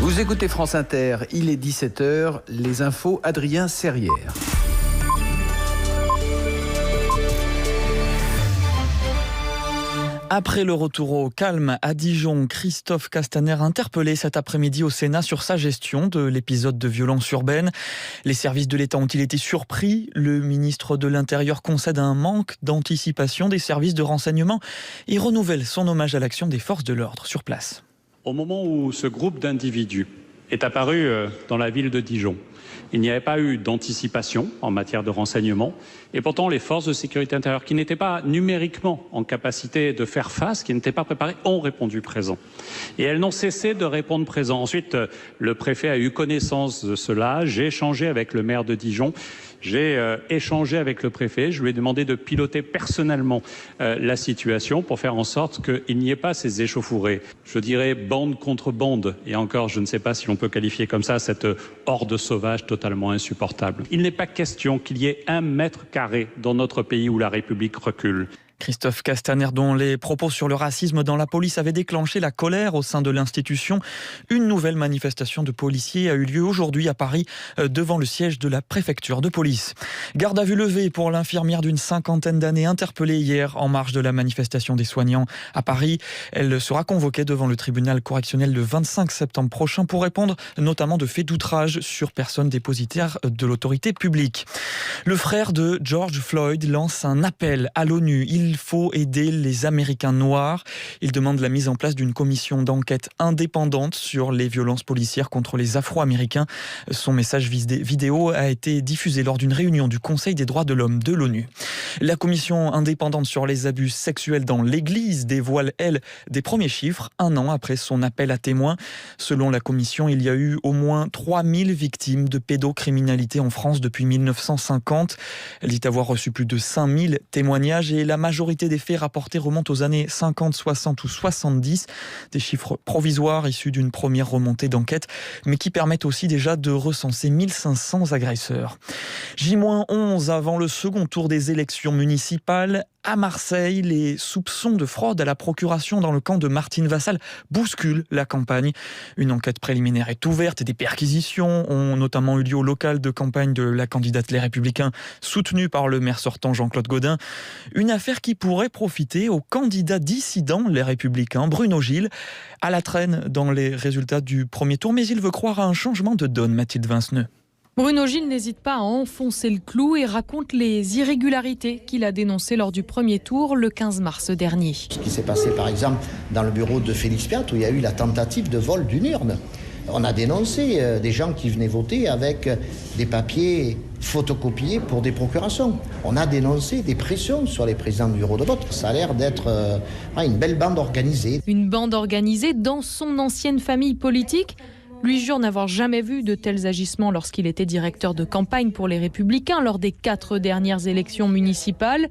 Vous écoutez France Inter, il est 17h, les infos Adrien Serrière. Après le retour au calme à Dijon, Christophe Castaner interpellé cet après-midi au Sénat sur sa gestion de l'épisode de violence urbaine. Les services de l'État ont-ils été surpris ? Le ministre de l'Intérieur concède un manque d'anticipation des services de renseignement et renouvelle son hommage à l'action des forces de l'ordre sur place. Au moment où ce groupe d'individus est apparu dans la ville de Dijon, il n'y avait pas eu d'anticipation en matière de renseignement. Et pourtant, les forces de sécurité intérieure, qui n'étaient pas numériquement en capacité de faire face, qui n'étaient pas préparées, ont répondu présent. Et elles n'ont cessé de répondre présent. Ensuite, le préfet a eu connaissance de cela. J'ai échangé avec le maire de Dijon. J'ai échangé avec le préfet, je lui ai demandé de piloter personnellement la situation pour faire en sorte qu'il n'y ait pas ces échauffourées. Je dirais bande contre bande, et encore je ne sais pas si l'on peut qualifier comme ça cette horde sauvage totalement insupportable. Il n'est pas question qu'il y ait 1 mètre carré dans notre pays où la République recule. Christophe Castaner, dont les propos sur le racisme dans la police avaient déclenché la colère au sein de l'institution. Une nouvelle manifestation de policiers a eu lieu aujourd'hui à Paris, devant le siège de la préfecture de police. Garde à vue levée pour l'infirmière d'une 50aine d'années interpellée hier en marge de la manifestation des soignants à Paris. Elle sera convoquée devant le tribunal correctionnel le 25 septembre prochain pour répondre notamment de faits d'outrage sur personnes dépositaires de l'autorité publique. Le frère de George Floyd lance un appel à l'ONU. Il faut aider les Américains noirs. Il demande la mise en place d'une commission d'enquête indépendante sur les violences policières contre les Afro-Américains. Son message vidéo a été diffusé lors d'une réunion du Conseil des droits de l'homme de l'ONU. La commission indépendante sur les abus sexuels dans l'Église dévoile, elle, des premiers chiffres, 1 an après son appel à témoins. Selon la commission, il y a eu au moins 3000 victimes de pédocriminalité en France depuis 1950. Elle dit avoir reçu plus de 5000 témoignages et la majorité des faits rapportés remontent aux années 50, 60 ou 70. Des chiffres provisoires issus d'une première remontée d'enquête, mais qui permettent aussi déjà de recenser 1500 agresseurs. J-11 avant le second tour des élections municipales. À Marseille, les soupçons de fraude à la procuration dans le camp de Martine Vassal bousculent la campagne. Une enquête préliminaire est ouverte et des perquisitions ont notamment eu lieu au local de campagne de la candidate Les Républicains, soutenue par le maire sortant Jean-Claude Gaudin. Une affaire qui pourrait profiter au candidat dissident Les Républicains, Bruno Gilles, à la traîne dans les résultats du premier tour, mais il veut croire à un changement de donne, Mathilde Vinceneux. Bruno Gilles n'hésite pas à enfoncer le clou et raconte les irrégularités qu'il a dénoncées lors du premier tour le 15 mars dernier. Ce qui s'est passé par exemple dans le bureau de Félix Piat où il y a eu la tentative de vol d'une urne. On a dénoncé des gens qui venaient voter avec des papiers photocopiés pour des procurations. On a dénoncé des pressions sur les présidents du bureau de vote. Ça a l'air d'être une belle bande organisée. Une bande organisée dans son ancienne famille politique. Lui jure n'avoir jamais vu de tels agissements lorsqu'il était directeur de campagne pour les Républicains lors des 4 dernières élections municipales.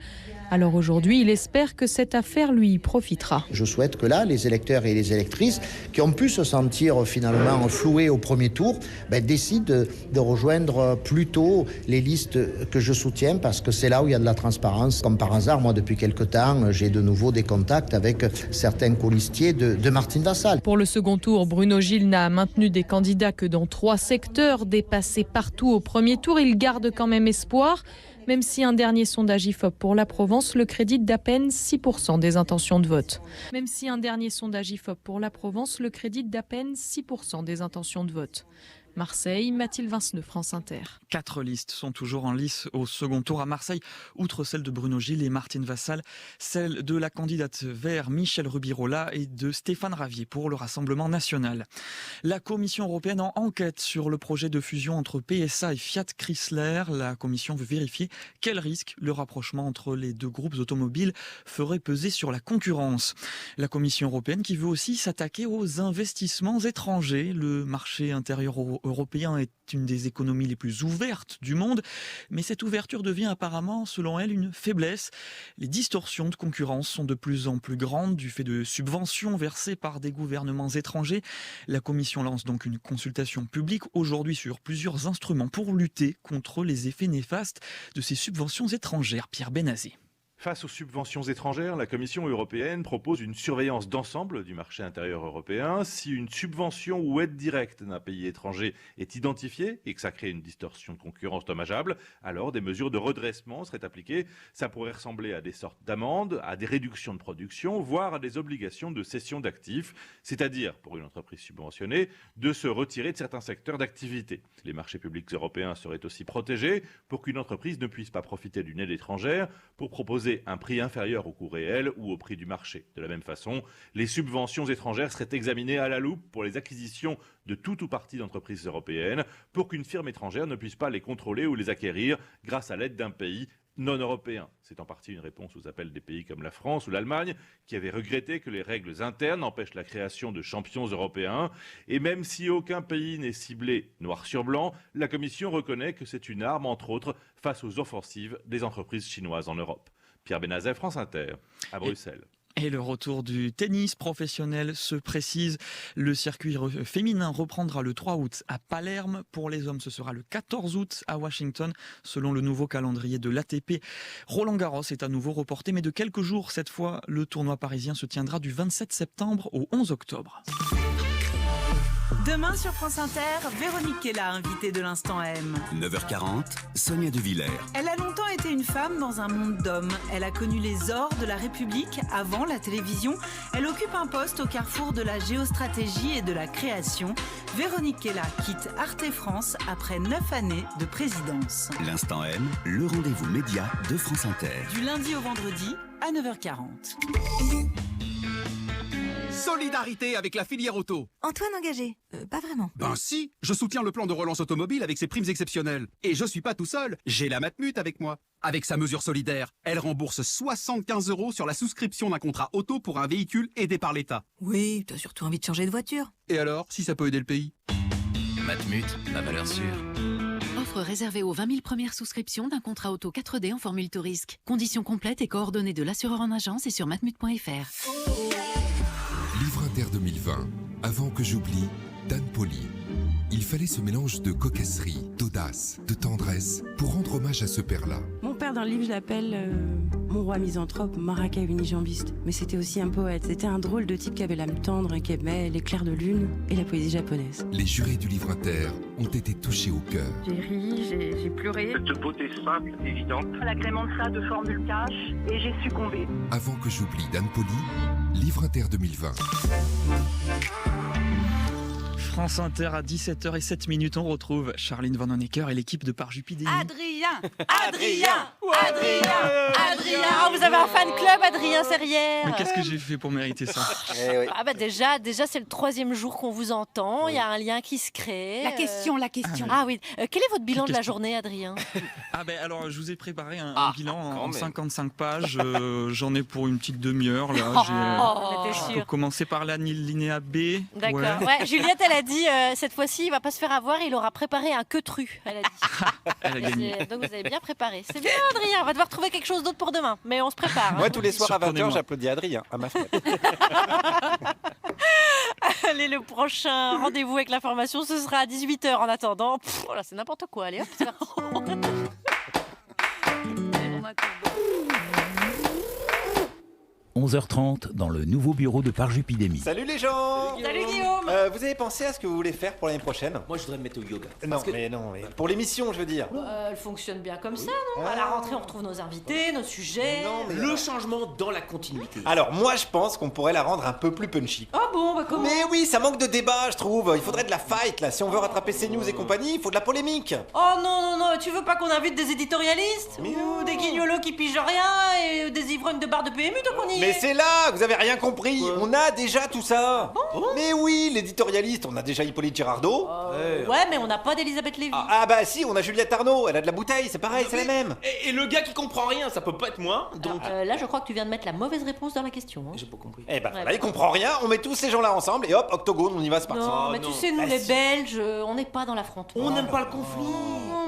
Alors aujourd'hui, il espère que cette affaire lui profitera. Je souhaite que là, les électeurs et les électrices qui ont pu se sentir finalement floués au premier tour, décident de rejoindre plutôt les listes que je soutiens parce que c'est là où il y a de la transparence. Comme par hasard, moi depuis quelque temps, j'ai de nouveau des contacts avec certains colistiers de Martine Vassal. Pour le second tour, Bruno Gilles n'a maintenu des candidats que dans 3 secteurs, dépassés partout au premier tour. Il garde quand même espoir. Même si un dernier sondage IFOP pour la Provence le crédite d'à peine 6% des intentions de vote. Même si un dernier sondage IFOP pour la Provence le crédite d'à peine 6% des intentions de vote. Marseille, Mathilde Vinceneux, France Inter. 4 listes sont toujours en lice au second tour à Marseille, outre celle de Bruno Gilles et Martine Vassal, celle de la candidate Vert Michèle Rubirola et de Stéphane Ravier pour le Rassemblement national. La Commission européenne en enquête sur le projet de fusion entre PSA et Fiat Chrysler. La Commission veut vérifier quel risque le rapprochement entre les 2 groupes automobiles ferait peser sur la concurrence. La Commission européenne qui veut aussi s'attaquer aux investissements étrangers. Le marché intérieur européen est une des économies les plus ouvertes du monde, mais cette ouverture devient apparemment, selon elle, une faiblesse. Les distorsions de concurrence sont de plus en plus grandes du fait de subventions versées par des gouvernements étrangers. La Commission lance donc une consultation publique aujourd'hui sur plusieurs instruments pour lutter contre les effets néfastes de ces subventions étrangères. Pierre Benazé. Face aux subventions étrangères, la Commission européenne propose une surveillance d'ensemble du marché intérieur européen. Si une subvention ou aide directe d'un pays étranger est identifiée et que ça crée une distorsion de concurrence dommageable, alors des mesures de redressement seraient appliquées. Ça pourrait ressembler à des sortes d'amendes, à des réductions de production, voire à des obligations de cession d'actifs, c'est-à-dire, pour une entreprise subventionnée, de se retirer de certains secteurs d'activité. Les marchés publics européens seraient aussi protégés pour qu'une entreprise ne puisse pas profiter d'une aide étrangère pour proposer un prix inférieur au coût réel ou au prix du marché. De la même façon, les subventions étrangères seraient examinées à la loupe pour les acquisitions de tout ou partie d'entreprises européennes pour qu'une firme étrangère ne puisse pas les contrôler ou les acquérir grâce à l'aide d'un pays non européen. C'est en partie une réponse aux appels des pays comme la France ou l'Allemagne qui avaient regretté que les règles internes empêchent la création de champions européens. Et même si aucun pays n'est ciblé noir sur blanc, la Commission reconnaît que c'est une arme, entre autres, face aux offensives des entreprises chinoises en Europe. Pierre Benazet, France Inter, à Bruxelles. Et le retour du tennis professionnel se précise. Le circuit féminin reprendra le 3 août à Palerme. Pour les hommes, ce sera le 14 août à Washington, selon le nouveau calendrier de l'ATP. Roland-Garros est à nouveau reporté, mais de quelques jours cette fois. Le tournoi parisien se tiendra du 27 septembre au 11 octobre. Demain sur France Inter, Véronique Kella, invitée de l'Instant M. 9h40, Sonia De Villers. Elle a longtemps été une femme dans un monde d'hommes. Elle a connu les ors de la République avant la télévision. Elle occupe un poste au carrefour de la géostratégie et de la création. Véronique Kella quitte Arte France après 9 années de présidence. L'Instant M, le rendez-vous média de France Inter. Du lundi au vendredi à 9h40. Solidarité avec la filière auto. Antoine engagé. Pas vraiment. Ben si, je soutiens le plan de relance automobile avec ses primes exceptionnelles. Et je suis pas tout seul, j'ai la Matmut avec moi. Avec sa mesure solidaire, elle rembourse 75 € sur la souscription d'un contrat auto pour un véhicule aidé par l'État. Oui, t'as surtout envie de changer de voiture. Et alors, si ça peut aider le pays? Matmut, ma valeur sûre. Offre réservée aux 20 000 premières souscriptions d'un contrat auto 4D en formule tout risque. Conditions complètes et coordonnées de l'assureur en agence et sur matmut.fr. Livre Inter 2020. Avant que j'oublie, Dan Poli. Il fallait ce mélange de cocasserie, d'audace, de tendresse pour rendre hommage à ce père-là. Mon père, dans le livre, je l'appelle mon roi misanthrope, Maraka unijambiste. Mais c'était aussi un poète. C'était un drôle de type qui avait l'âme tendre et qui aimait les clairs de lune et la poésie japonaise. Les jurés du Livre Inter ont été touchés au cœur. J'ai ri, j'ai pleuré. Cette beauté simple, évidente. L'agrément de ça de formule cash et j'ai succombé. Avant que j'oublie, Dan Poli, Livre Inter 2020. France Inter à 17h07, on retrouve Charline Van Honecker et l'équipe de Parjupidémy. Adrien, vous avez un fan club, Adrien Serrière. Mais qu'est-ce que j'ai fait pour mériter ça? Ah bah déjà c'est le 3e jour qu'on vous entend, il y a un lien qui se crée. La question. Ah oui, quel est votre bilan de la journée, Adrien? Alors je vous ai préparé un bilan en 55 pages, j'en ai pour une petite demi-heure là. Je peux commencer par l'alinéa B. D'accord, ouais. Juliette elle a dit cette fois-ci il va pas se faire avoir, il aura préparé un queutru, elle a dit. Elle a gagné. Donc vous avez bien préparé. C'est bien Adrien, on va devoir trouver quelque chose d'autre pour demain, mais on se prépare. Moi tous les soirs à 20h j'applaudis Adrien à ma fenêtre. Allez, le prochain rendez-vous avec l'information ce sera à 18h. En attendant, là c'est n'importe quoi, allez hop, c'est parti. 11h30 dans le nouveau bureau de Parjupidémy. Salut les gens. Salut Guillaume. Vous avez pensé à ce que vous voulez faire pour l'année prochaine? Moi je voudrais me mettre au yoga. Non mais pour l'émission je veux dire. Elle fonctionne bien comme ça, non? À la rentrée on retrouve nos invités, nos sujets. Non, mais le changement dans la continuité. Alors moi je pense qu'on pourrait la rendre un peu plus punchy. Ah bon, bah comment? Mais oui, ça manque de débat je trouve. Il faudrait de la fight là. Si on veut rattraper CNews et compagnie, il faut de la polémique. Oh non, tu veux pas qu'on invite des éditorialistes? Ou des guignolos qui pigent rien et des ivrognes de bar de PMU tant qu'on y est? Mais c'est là, vous avez rien compris. On a déjà tout ça. Mais oui, l'éditorialiste, on a déjà Hippolyte Girardot. Ouais, mais on n'a pas d'Elisabeth Lévy. Ah bah si, on a Juliette Arnaud, elle a de la bouteille, c'est pareil, c'est la même. Et le gars qui comprend rien, ça peut pas être moi. Donc là, je crois que tu viens de mettre la mauvaise réponse dans la question. J'ai pas compris. Eh ben là, il comprend rien, on met tous ces gens-là ensemble et hop, octogone, on y va, c'est parti. Non, mais tu sais, nous les Belges, on n'est pas dans l'affrontement. On n'aime pas le conflit.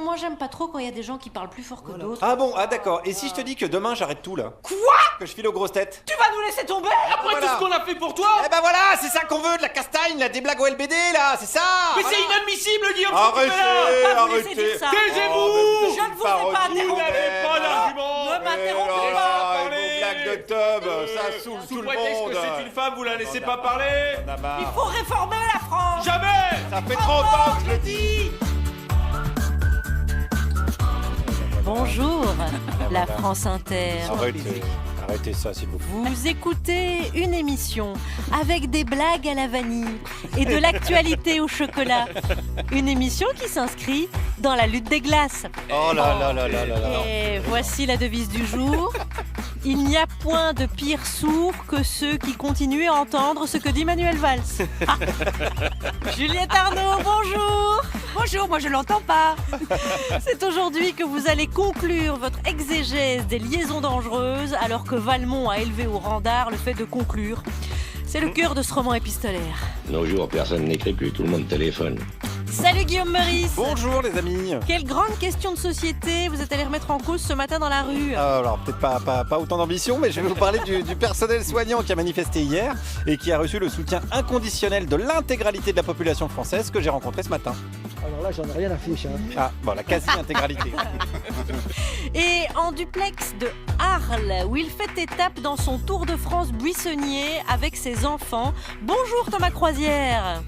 Moi, j'aime pas trop quand il y a des gens qui parlent plus fort que d'autres. Ah bon, d'accord. Et si je te dis que demain j'arrête tout là? Quoi? Que je file aux grosses têtes? Tu vas nous laisser tomber? Après tout ce qu'on a fait pour toi? Eh ben voilà, c'est ça qu'on veut, de la castagne, là, des blagues au LBD là, c'est ça. Mais c'est inadmissible, Guillaume. Arrêtez. Taisez-vous. Je ne vous ai pas interrompu. Vous n'avez pas d'argument. Ne m'interrompez pas. tub, ça saoule Sous tout le prétexte monde. que c'est une femme, vous la laissez pas parler. On a marre. Il faut réformer la France. Jamais. Ça fait 30 ans que je le dis. Bonjour, la France Inter. Arrêtez ça, s'il vous plaît. Vous écoutez une émission avec des blagues à la vanille et de l'actualité au chocolat. Une émission qui s'inscrit dans la lutte des glaces. Oh là là là là là là. Et voici la devise du jour. Il n'y a point de pire sourd que ceux qui continuent à entendre ce que dit Manuel Valls. Juliette Arnaud, bonjour. Bonjour, moi je l'entends pas. C'est aujourd'hui que vous allez conclure votre exégèse des liaisons dangereuses alors que Valmont a élevé au rang d'art le fait de conclure. C'est le cœur de ce roman épistolaire. Nos jours, personne n'écrit plus, tout le monde téléphone. Salut Guillaume Meurice. Bonjour les amis. Quelle grande question de société vous êtes allé remettre en cause ce matin dans la rue. Alors peut-être pas autant d'ambition, mais je vais vous parler du personnel soignant qui a manifesté hier et qui a reçu le soutien inconditionnel de l'intégralité de la population française que j'ai rencontré ce matin. Alors là, j'en ai rien à fiche. Ah, bon, la quasi-intégralité. Et en duplex de Arles, où il fait étape dans son Tour de France buissonnier avec ses enfants. Bonjour Thomas Croisière.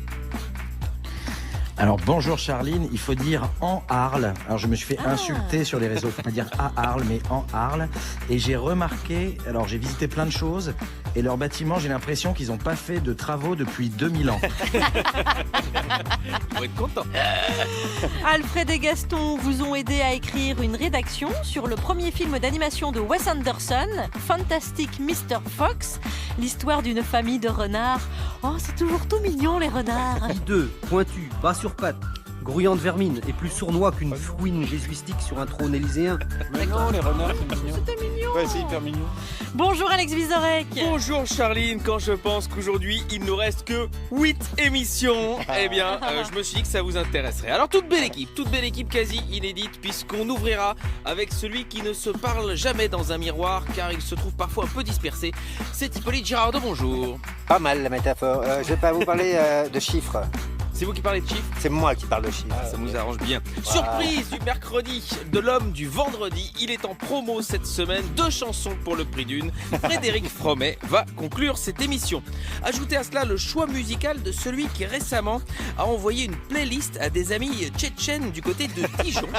Alors bonjour Charline, il faut dire en Arles. Alors je me suis fait insulter sur les réseaux, il faut pas dire à Arles mais en Arles. Et j'ai remarqué, alors j'ai visité plein de choses et leurs bâtiments, j'ai l'impression qu'ils n'ont pas fait de travaux depuis 2000 ans. Vous être content. Alfred et Gaston vous ont aidé à écrire une rédaction sur le premier film d'animation de Wes Anderson, Fantastic Mr. Fox, l'histoire d'une famille de renards. Oh, c'est toujours tout mignon les renards. Hideux, pointu, bas sur pattes, grouillant de vermine et plus sournois qu'une fouine jésuistique sur un trône élyséen. Mais non, les renards, c'est mignon. C'était mignon. Ouais, c'est hyper mignon. Bonjour Alex Vizorek. Bonjour Charline, quand je pense qu'aujourd'hui il ne nous reste que 8 émissions, eh bien je me suis dit que ça vous intéresserait. Alors toute belle équipe quasi inédite puisqu'on ouvrira avec celui qui ne se parle jamais dans un miroir car il se trouve parfois un peu dispersé. C'est Hippolyte Girardot, bonjour. Pas mal la métaphore, je vais pas vous parler de chiffres. C'est vous qui parlez de chiffres? C'est moi qui parle de chiffres. Ça nous arrange bien. Surprise du mercredi, de l'homme du vendredi. Il est en promo cette semaine. 2 chansons pour le prix d'une. Frédéric Fromet va conclure cette émission. Ajoutez à cela le choix musical de celui qui récemment a envoyé une playlist à des amis tchétchènes du côté de Dijon.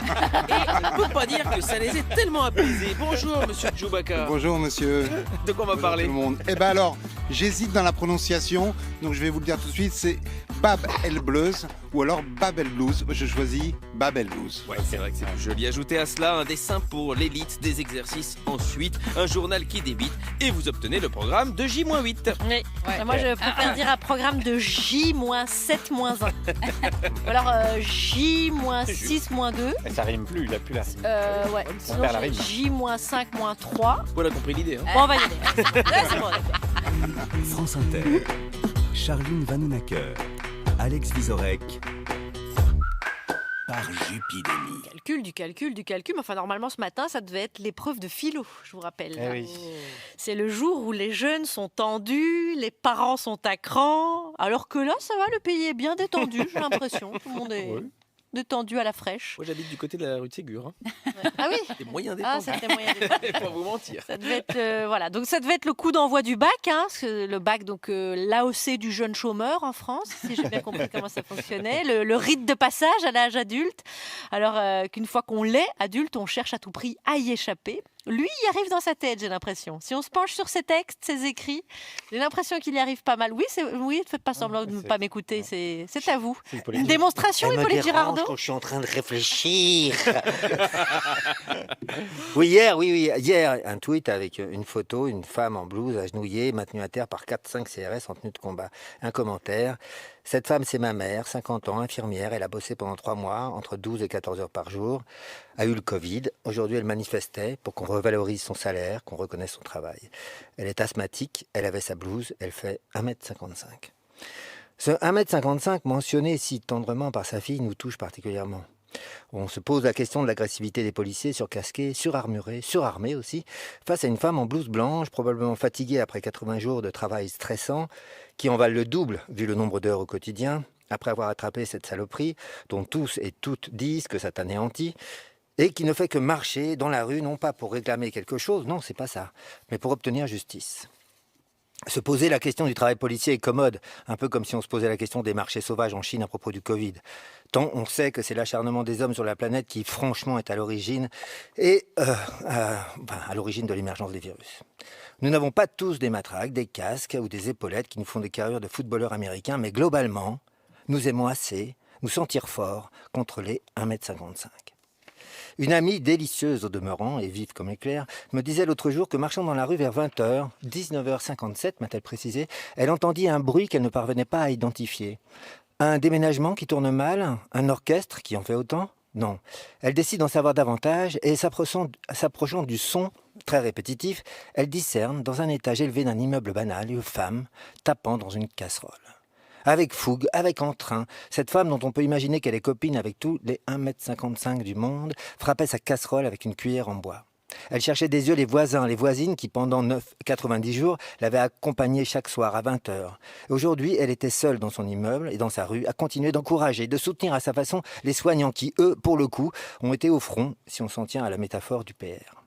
Et on ne peut pas dire que ça les ait tellement apaisés. Bonjour monsieur Djoubaka. Bonjour monsieur. De quoi on va parler? Tout le monde. Eh ben alors, j'hésite dans la prononciation, donc je vais vous le dire tout de suite, c'est Bab El Blues ou alors Bab El Blues. Je choisis Bab El Blues. Ouais, c'est vrai que c'est plus joli. Ajoutez à cela un dessin pour l'élite, des exercices ensuite, un journal qui débite et vous obtenez le programme de J-8. Oui. Moi je préfère dire un programme de J-7-1. Ou alors J-6-2. Ça rime plus, il a plus la rime. Ouais. On Sinon perd la rime. J-5-3. On a compris l'idée. Bon, on va y aller. Là, c'est bon. France Inter, Charline Vanhoenacker, Alex Vizorek, par Jupidémie. Du calcul. Mais enfin, normalement, ce matin, ça devait être l'épreuve de philo, je vous rappelle. Eh oui. C'est le jour où les jeunes sont tendus, les parents sont à cran. Alors que là, ça va, le pays est bien détendu, j'ai l'impression. Tout le monde est détendu à la fraîche. Moi, j'habite du côté de la rue de Ségur. Ah oui. C'était moyen Ah, détendu. c'était moyen détendu. Pour vous mentir. Ça devait être, voilà. Donc, ça devait être le coup d'envoi du bac. Le bac, donc l'AOC du jeune chômeur en France, si j'ai bien compris comment ça fonctionnait. Le rite de passage à l'âge adulte. Alors qu'une fois qu'on l'est adulte, on cherche à tout prix à y échapper. Lui, il y arrive dans sa tête, j'ai l'impression. Si on se penche sur ses textes, ses écrits, j'ai l'impression qu'il y arrive pas mal. Oui, ne faites pas semblant de ne pas m'écouter, c'est à vous. Une démonstration, Hippolyte Girardot. Quand je suis en train de réfléchir. Hier, un tweet avec une photo, une femme en blouse agenouillée, maintenue à terre par 4-5 CRS en tenue de combat. Un commentaire. Cette femme, c'est ma mère, 50 ans, infirmière. Elle a bossé pendant 3 mois, entre 12 et 14 heures par jour. A eu le Covid. Aujourd'hui, elle manifestait pour qu'on revalorise son salaire, qu'on reconnaisse son travail. Elle est asthmatique, elle avait sa blouse, elle fait 1m55. Ce 1m55 mentionné si tendrement par sa fille nous touche particulièrement. On se pose la question de l'agressivité des policiers surcasqués, surarmurés, surarmés aussi, face à une femme en blouse blanche, probablement fatiguée après 80 jours de travail stressant, qui en valent le double vu le nombre d'heures au quotidien, après avoir attrapé cette saloperie, dont tous et toutes disent que ça t'anéantit. et qui ne fait que marcher dans la rue, non pas pour réclamer quelque chose, non, c'est pas ça, mais pour obtenir justice. Se poser la question du travail policier est commode, un peu comme si on se posait la question des marchés sauvages en Chine à propos du Covid. Tant on sait que c'est l'acharnement des hommes sur la planète qui, franchement, est à l'origine à l'origine de l'émergence des virus. Nous n'avons pas tous des matraques, des casques ou des épaulettes qui nous font des carrures de footballeurs américains, mais globalement, nous aimons assez nous sentir forts contre les 1,55 m. Une amie délicieuse au demeurant et vive comme éclair me disait l'autre jour que marchant dans la rue vers 20h, 19h57 m'a-t-elle précisé, elle entendit un bruit qu'elle ne parvenait pas à identifier. Un déménagement qui tourne mal? Un orchestre qui en fait autant? Non. Elle décide d'en savoir davantage et s'approchant du son très répétitif, elle discerne dans un étage élevé d'un immeuble banal une femme tapant dans une casserole. Avec fougue, avec entrain, cette femme dont on peut imaginer qu'elle est copine avec tous les 1,55 m du monde, frappait sa casserole avec une cuillère en bois. Elle cherchait des yeux les voisins, les voisines qui, pendant 90 jours, l'avaient accompagnée chaque soir à 20h. Aujourd'hui, elle était seule dans son immeuble et dans sa rue, à continuer d'encourager, de soutenir à sa façon les soignants qui, eux, pour le coup, ont été au front, si on s'en tient à la métaphore du PR.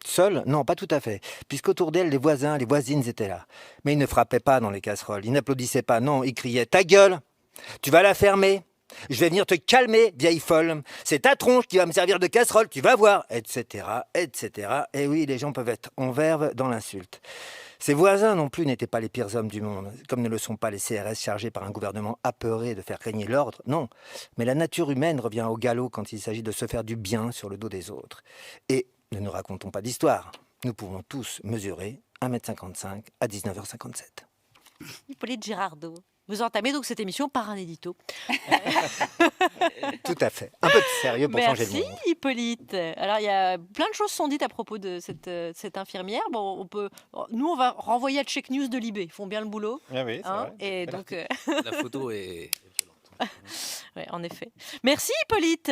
Seule? Non, pas tout à fait, puisqu'autour d'elle, les voisins, les voisines étaient là. Mais ils ne frappaient pas dans les casseroles, ils n'applaudissaient pas, non, ils criaient « Ta gueule! Tu vas la fermer! Je vais venir te calmer, vieille folle! C'est ta tronche qui va me servir de casserole, tu vas voir !» etc., etc. Et oui, les gens peuvent être en verve dans l'insulte. Ses voisins non plus n'étaient pas les pires hommes du monde, comme ne le sont pas les CRS chargés par un gouvernement apeuré de faire régner l'ordre, non. Mais la nature humaine revient au galop quand il s'agit de se faire du bien sur le dos des autres. Et ne nous racontons pas d'histoire. Nous pouvons tous mesurer 1,55 m à 19h57. Hippolyte Girardot, vous entamez donc cette émission par un édito. Tout à fait. Un peu de sérieux pour changer le monde. Merci Hippolyte. Alors il y a plein de choses sont dites à propos de cette infirmière. Bon, nous on va renvoyer à Check News de Libé. Ils font bien le boulot. Ah oui, c'est vrai. Et donc la photo est violente. Ouais, en effet. Merci Hippolyte.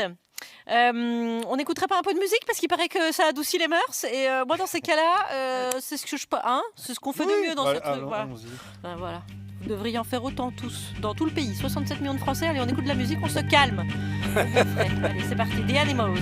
On n'écouterait pas un peu de musique parce qu'il paraît que ça adoucit les mœurs et moi dans ces cas-là c'est ce qu'on fait de mieux dans cette voilà. Vous devriez en faire autant tous dans tout le pays, 67 millions de Français. Allez, on écoute de la musique, on se calme. Allez, c'est parti, The Animals.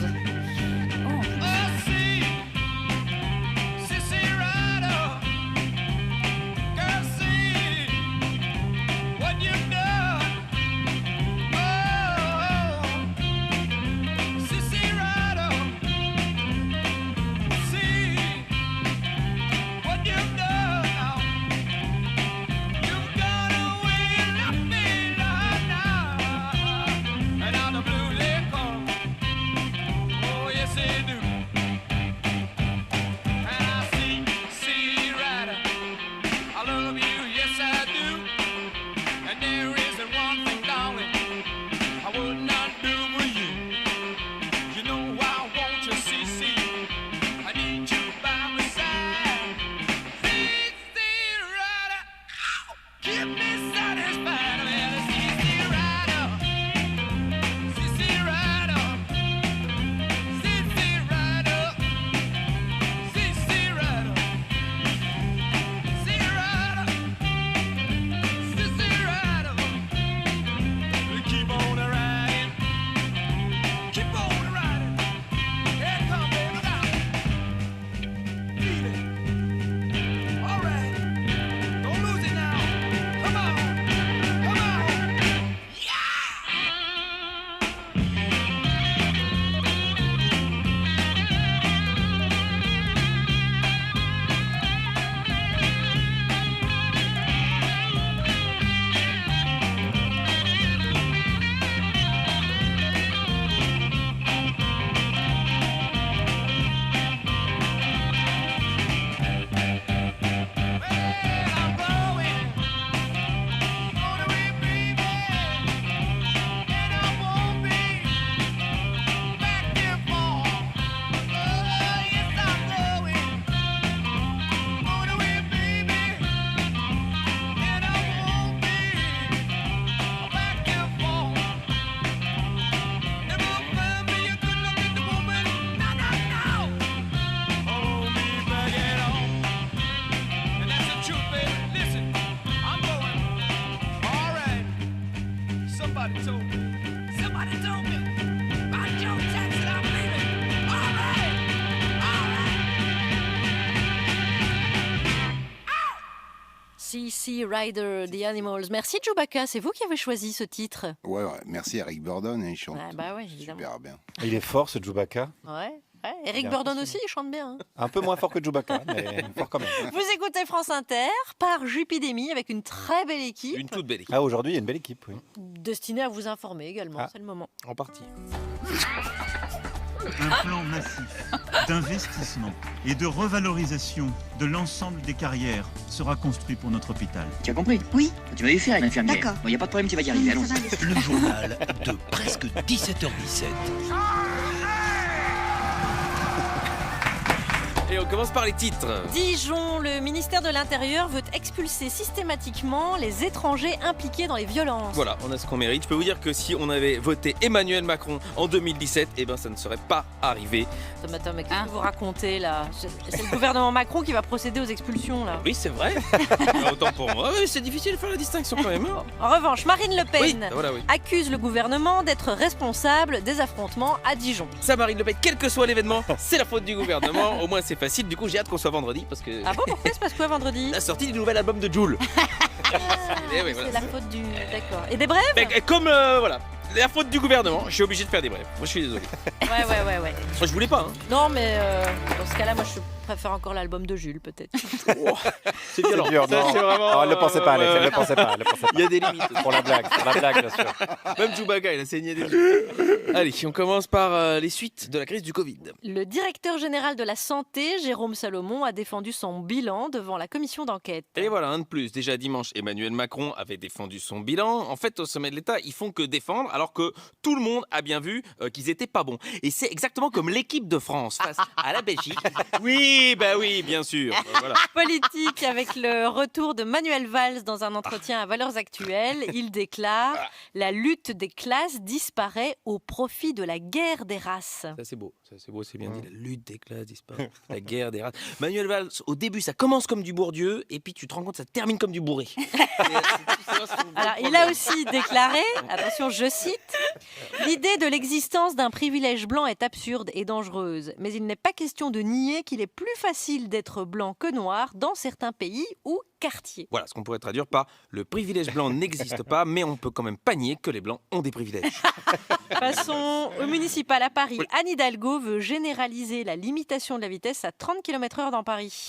CC Rider, The Animals. Merci Chewbacca, c'est vous qui avez choisi ce titre. Ouais, merci Eric Burdon, il chante évidemment. super bien. Il est fort ce Chewbacca. Ouais. Eric Burdon aussi, il chante bien. Un peu moins fort que Chewbacca, mais fort quand même. Vous écoutez France Inter par Jupidémie avec une très belle équipe. Une toute belle équipe. Ah, aujourd'hui, il y a une belle équipe, oui. Destinée à vous informer également, c'est le moment. En partie. Un plan massif d'investissement et de revalorisation de l'ensemble des carrières sera construit pour notre hôpital. Tu as compris? Oui. Tu vas y faire, une infirmière. D'accord. Bon, y a pas de problème, tu vas y arriver, allons. Le journal de presque 17h17. Et on commence par les titres. Dijon, le ministère de l'Intérieur veut expulser systématiquement les étrangers impliqués dans les violences. Voilà, on a ce qu'on mérite. Je peux vous dire que si on avait voté Emmanuel Macron en 2017, eh ben ça ne serait pas arrivé. Attends, mais qu'est-ce que vous racontez là? C'est le gouvernement Macron qui va procéder aux expulsions là. Oui, c'est vrai. Autant pour moi. Oui, c'est difficile de faire la distinction quand même. En revanche, Marine Le Pen oui. accuse le gouvernement d'être responsable des affrontements à Dijon. Ça, Marine Le Pen, quel que soit l'événement, c'est la faute du gouvernement. Au moins, c'est facile. Du coup, j'ai hâte qu'on soit vendredi parce que. Ah bon, pourquoi il se passe quoi vendredi? La sortie du nouvel album de Jul. Oui, voilà, c'est la faute du. D'accord. Et des brèves? Comme voilà. La faute du gouvernement, je suis obligé de faire des brèves. Moi, je suis désolé. Ouais. Moi, je voulais pas. Non, mais dans ce cas-là, moi, je préfère encore l'album de Jules, peut-être. C'est violent. C'est dur, non. C'est vraiment. Non, elle ne pensait pas, Alex. Elle ne pensait pas. Il y a des limites. Pour la blague, bien sûr. Même Chewbacca, il a saigné des yeux. Allez, on commence par les suites de la crise du Covid. Le directeur général de la Santé, Jérôme Salomon, a défendu son bilan devant la commission d'enquête. Et voilà, un de plus. Déjà dimanche, Emmanuel Macron avait défendu son bilan. En fait, au sommet de l'État, ils font que défendre, alors que tout le monde a bien vu qu'ils étaient pas bons. Et c'est exactement comme l'équipe de France face à la Belgique. Oui, bien sûr. Voilà. Politique avec le retour de Manuel Valls dans un entretien à Valeurs Actuelles. Il déclare « La lutte des classes disparaît au profit de la guerre des races ». Ça c'est beau, c'est bien dit. La lutte des classes disparaît, la guerre des races. Manuel Valls, au début, ça commence comme du Bourdieu et puis tu te rends compte, ça termine comme du Bourré. Alors, il a aussi déclaré, attention, je cite, « L'idée de l'existence d'un privilège blanc est absurde et dangereuse, mais il n'est pas question de nier qu'il est plus facile d'être blanc que noir dans certains pays ou quartiers. » Voilà, ce qu'on pourrait traduire par « Le privilège blanc n'existe pas, mais on peut quand même pas nier que les blancs ont des privilèges. » Passons au municipal à Paris. Anne Hidalgo veut généraliser la limitation de la vitesse à 30 km/h dans Paris.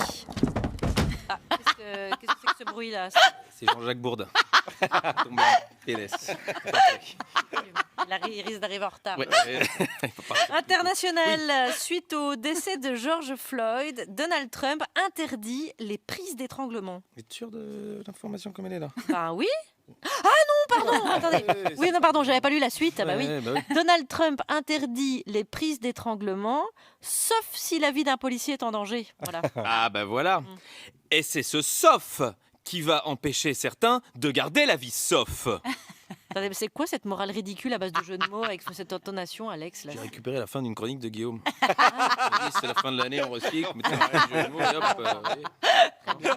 Ah, qu'est-ce que c'est que ce bruit-là? C'est Jean-Jacques Bourdin. Tombé en PLS. Il risque d'arriver en retard. Ouais. International, suite au décès de George Floyd, Donald Trump interdit les prises d'étranglement. Vous êtes sûr de l'information comme elle est là? Ben oui. Ah non, pardon, attendez. Oui, non, pardon, j'avais pas lu la suite. Ah bah oui. Donald Trump interdit les prises d'étranglement, sauf si la vie d'un policier est en danger. Voilà. Ah bah voilà. Et c'est ce sauf qui va empêcher certains de garder la vie sauf. Attendez, mais c'est quoi cette morale ridicule à base de jeux de mots avec cette intonation, Alex là? J'ai récupéré la fin d'une chronique de Guillaume. C'est la fin de l'année, on recycle, mettez un jeu de mots et hop.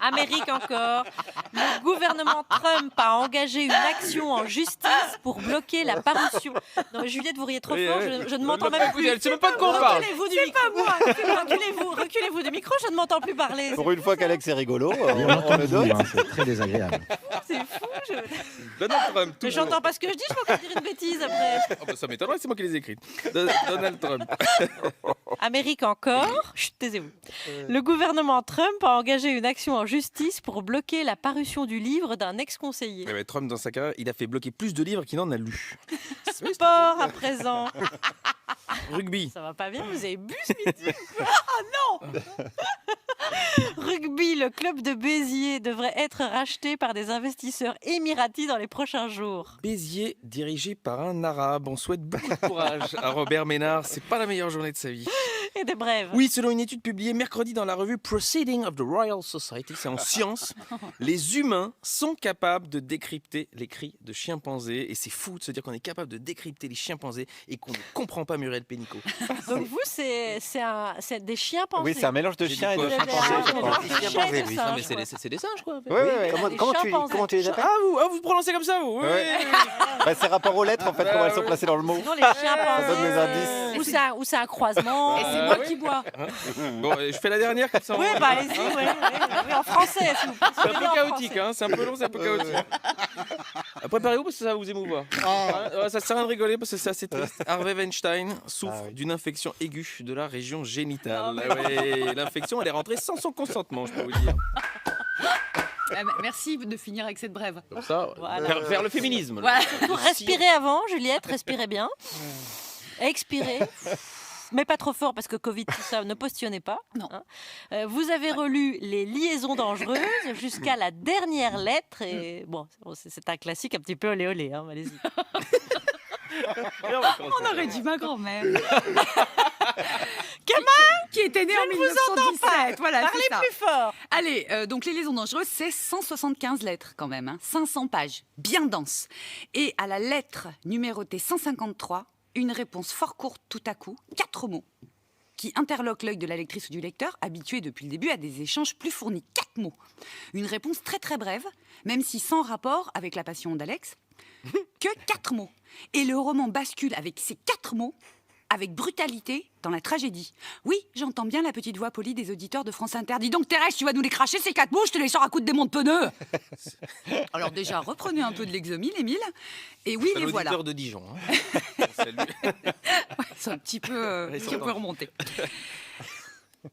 Amérique encore. Le gouvernement Trump a engagé une action en justice pour bloquer la parution. Non mais Juliette, vous riez trop fort, je ne m'entends même plus. Elle sait même pas de quoi on parle. Reculez-vous du micro. Reculez-vous du micro, je ne m'entends plus parler. Pour une fois qu'Alex est rigolo, on le donne. C'est très désagréable. C'est fou. Donald Trump. Mais j'entends pas ce que je dis, je peux pas dire une bêtise après. Oh bah ça m'étonnerait, c'est moi qui les ai écrites. Donald Trump. Amérique encore. Chut, taisez-vous. Le gouvernement Trump a engagé une action en justice pour bloquer la parution du livre d'un ex-conseiller. Mais Trump, dans sa carrière, il a fait bloquer plus de livres qu'il n'en a lu. Sport à présent. Rugby. Ça va pas bien, vous avez bu ce midi? Ah non. Rugby, le club de Béziers devrait être racheté par des investisseurs émiratis dans les prochains jours. Béziers, dirigé par un arabe. On souhaite beaucoup de courage à Robert Ménard. C'est pas la meilleure journée de sa vie. Et des brèves. Oui, selon une étude publiée mercredi dans la revue Proceedings of the Royal Society, c'est en sciences, les humains sont capables de décrypter les cris de chimpanzés. Et c'est fou de se dire qu'on est capable de décrypter les chimpanzés et qu'on ne comprend pas Muriel Pénicaud. Donc vous, c'est des chimpanzés. Oui, c'est un mélange de chiens et de chimpanzés. Non, mais c'est des singes, quoi. Comment tu les appelles? Vous prononcez comme ça, vous? C'est rapport aux lettres, en fait, comment elles sont placées dans le mot. Sinon, les chimpanzés. Ça donne des indices. Ou c'est un croisement. Et c'est moi qui bois. Bon, je fais la dernière comme ça. Oui, bah allez-y, oui, en français, s'il vous plaît. C'est un peu chaotique, hein. C'est un peu long, c'est un peu chaotique. Préparez-vous parce que ça va vous émouvoir. Ça sert à rien de rigoler parce que c'est assez triste. Harvey Weinstein souffre d'une infection aiguë de la région génitale. L'infection, elle est rentrée sans son consentement, je peux vous dire. Merci de finir avec cette brève. Comme ça, vers le féminisme. Voilà. Surtout, respirez avant, Juliette, respirez bien. Expirez. Mais pas trop fort parce que Covid, tout ça, ne postillonnez pas. Non. Hein. Vous avez relu Les liaisons dangereuses jusqu'à la dernière lettre. Et bon, c'est un classique un petit peu olé olé. Hein, allez-y. On aurait dit ma grand-mère. Comment qui était née en 1917. Voilà, parlez c'est ça. plus fort. Allez, donc Les liaisons dangereuses, c'est 175 lettres quand même. 500 pages, bien dense. Et à la lettre numérotée 153, une réponse fort courte tout à coup, 4 mots, qui interloquent l'œil de la lectrice ou du lecteur, habitué depuis le début à des échanges plus fournis. 4 mots. Une réponse très très brève, même si sans rapport avec la passion d'Alex, que 4 mots. Et le roman bascule avec ces 4 mots, avec brutalité, dans la tragédie. Oui, j'entends bien la petite voix polie des auditeurs de France Inter. Dis donc Thérèse, tu vas nous les cracher ces 4 mots, je te les sors à coups de démon de pneus. Alors déjà, reprenez un peu de l'exomile, Émile. Et oui, les voilà. L'auditeur de Dijon. Hein. Salut. Ils sont un petit peu remontés.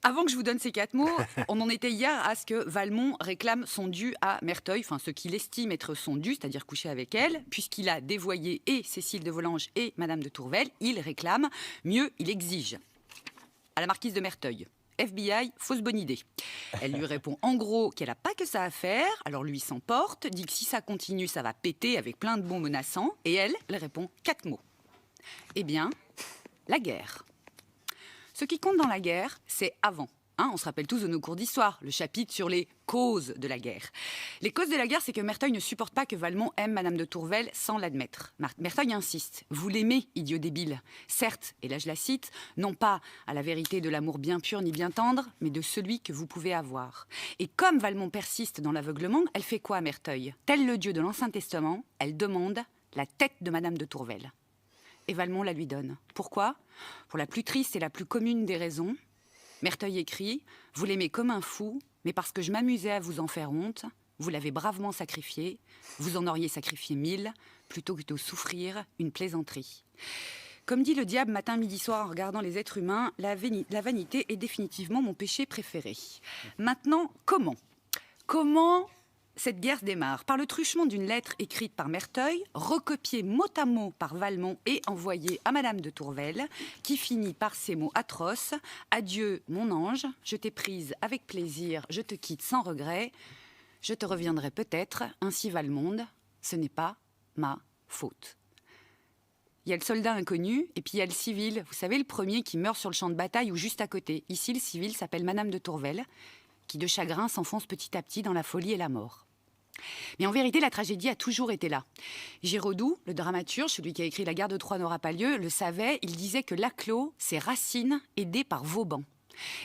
Avant que je vous donne ces 4 mots, on en était hier à ce que Valmont réclame son dû à Merteuil, enfin ce qu'il estime être son dû, c'est-à-dire coucher avec elle, puisqu'il a dévoyé et Cécile de Volanges et Madame de Tourvel, il réclame, mieux, il exige. À la marquise de Merteuil, FBI, fausse bonne idée. Elle lui répond en gros qu'elle n'a pas que ça à faire, alors lui s'emporte, dit que si ça continue, ça va péter avec plein de mots menaçants, et elle répond 4 mots. Eh bien, la guerre. Ce qui compte dans la guerre, c'est avant. On se rappelle tous de nos cours d'histoire, le chapitre sur les causes de la guerre. Les causes de la guerre, c'est que Merteuil ne supporte pas que Valmont aime Madame de Tourvel sans l'admettre. Merteuil insiste. Vous l'aimez, idiot débile. Certes, et là je la cite, non pas à la vérité de l'amour bien pur ni bien tendre, mais de celui que vous pouvez avoir. Et comme Valmont persiste dans l'aveuglement, elle fait quoi, Merteuil ? Tel le Dieu de l'Ancien Testament, elle demande la tête de Madame de Tourvel. Et Valmont la lui donne. Pourquoi ? Pour la plus triste et la plus commune des raisons, Merteuil écrit « Vous l'aimez comme un fou, mais parce que je m'amusais à vous en faire honte, vous l'avez bravement sacrifié, vous en auriez sacrifié 1000, plutôt que de souffrir une plaisanterie. » Comme dit le diable matin, midi, soir en regardant les êtres humains, la vanité est définitivement mon péché préféré. Maintenant, comment cette guerre démarre par le truchement d'une lettre écrite par Merteuil, recopiée mot à mot par Valmont et envoyée à Madame de Tourvel, qui finit par ces mots atroces « Adieu, mon ange, je t'ai prise avec plaisir, je te quitte sans regret, je te reviendrai peut-être, ainsi va le monde, ce n'est pas ma faute. » Il y a le soldat inconnu et puis il y a le civil. Vous savez, le premier qui meurt sur le champ de bataille ou juste à côté. Ici, le civil s'appelle Madame de Tourvel, qui de chagrin s'enfonce petit à petit dans la folie et la mort. Mais en vérité, la tragédie a toujours été là. Giraudoux, le dramaturge, celui qui a écrit La guerre de Troie n'aura pas lieu, le savait, il disait que Laclos, c'est Racine aidé par Vauban.